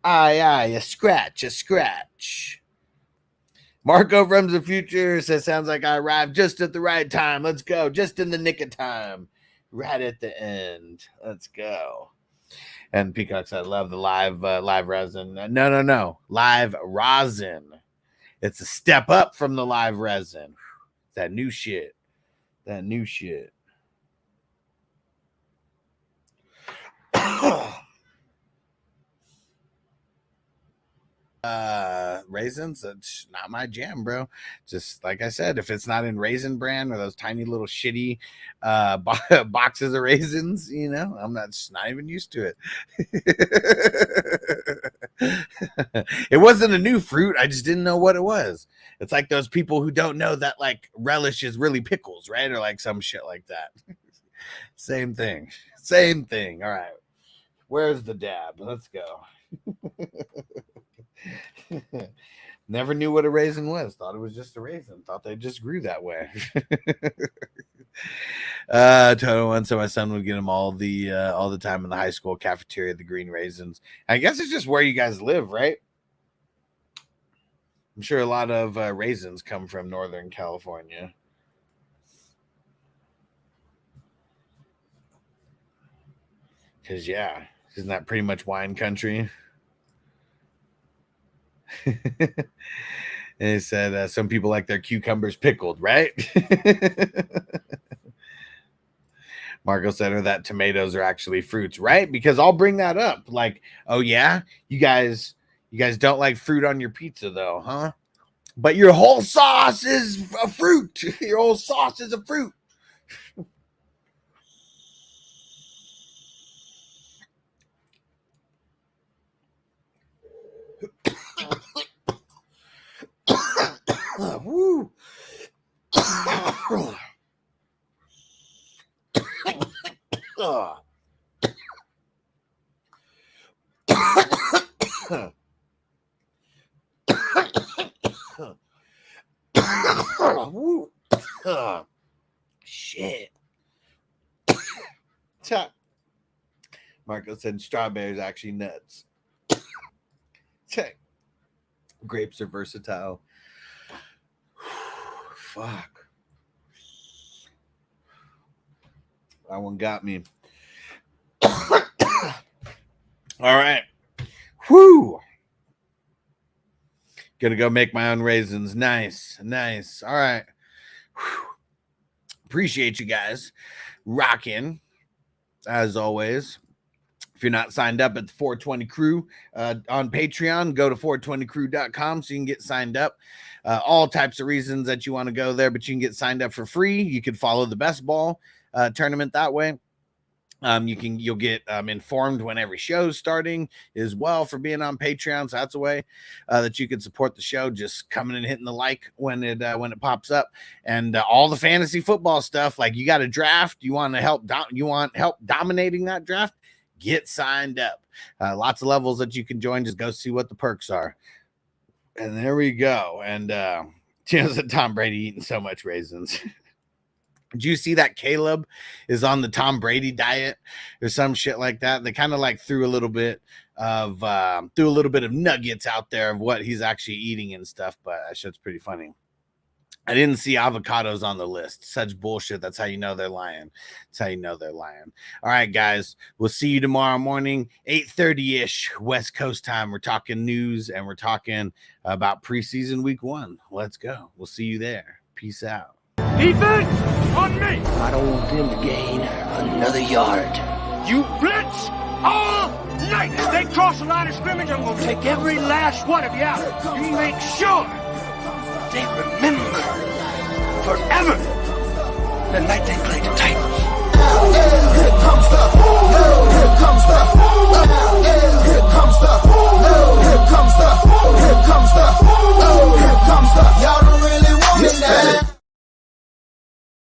Aye, a scratch. Marco from the future says, sounds like I arrived just at the right time. Let's go. Just in the nick of time. Right at the end. Let's go. And Peacock said, I love the live resin. No. Live rosin. It's a step up from the live resin. That new shit. raisins, that's not my jam, bro. Just like I said, if it's not in Raisin Bran or those tiny little shitty boxes of raisins, you know, I'm not even used to it. It wasn't a new fruit. I just didn't know what it was. It's like those people who don't know that like relish is really pickles, right? Or like some shit like that. Same thing. All right. Where's the dab? Let's go. Never knew what a raisin was. Thought it was just a raisin. Thought they just grew that way. Toto one, so my son would get them all the time in the high school cafeteria, the green raisins. I guess it's just where you guys live, right? I'm sure a lot of raisins come from Northern California. Because, yeah, isn't that pretty much wine country? And he said some people like their cucumbers pickled, right? Marco said, or that tomatoes are actually fruits, right? Because I'll bring that up. Like, oh, yeah, you guys don't like fruit on your pizza, though, huh? But your whole sauce is a fruit. Your whole sauce is a fruit. Woo. Shit. Marco said strawberries actually nuts. Check. Grapes are versatile. Fuck. That one got me. All right. Whoo. Gonna go make my own raisins. Nice. All right. Whew. Appreciate you guys rocking as always. If you're not signed up at the 420 Crew on Patreon, go to 420crew.com so you can get signed up. All types of reasons that you want to go there, but you can get signed up for free. You can follow the best ball tournament that way. You'll get informed when every show's starting as well for being on Patreon. So that's a way that you can support the show, just coming and hitting the like when it pops up. And all the fantasy football stuff, like you got a draft, you want help dominating that draft, get signed up. Lots of levels that you can join. Just go see what the perks are. And there we go. And Tom Brady eating so much raisins. Did you see that Caleb is on the Tom Brady diet or some shit like that? They kind of like threw a little bit of nuggets out there of what he's actually eating and stuff, but that shit's pretty funny. I didn't see avocados on the list. Such bullshit. That's how you know they're lying. All right, guys. We'll see you tomorrow morning, 8:30-ish West Coast time. We're talking news and we're talking about preseason week 1. Let's go. We'll see you there. Peace out. Defense on me. I don't want them to gain another yard. You blitz all night. If they cross the line of scrimmage, I'm going to take every last one of you out. You make sure they remember forever the night they played the Titans. Here comes the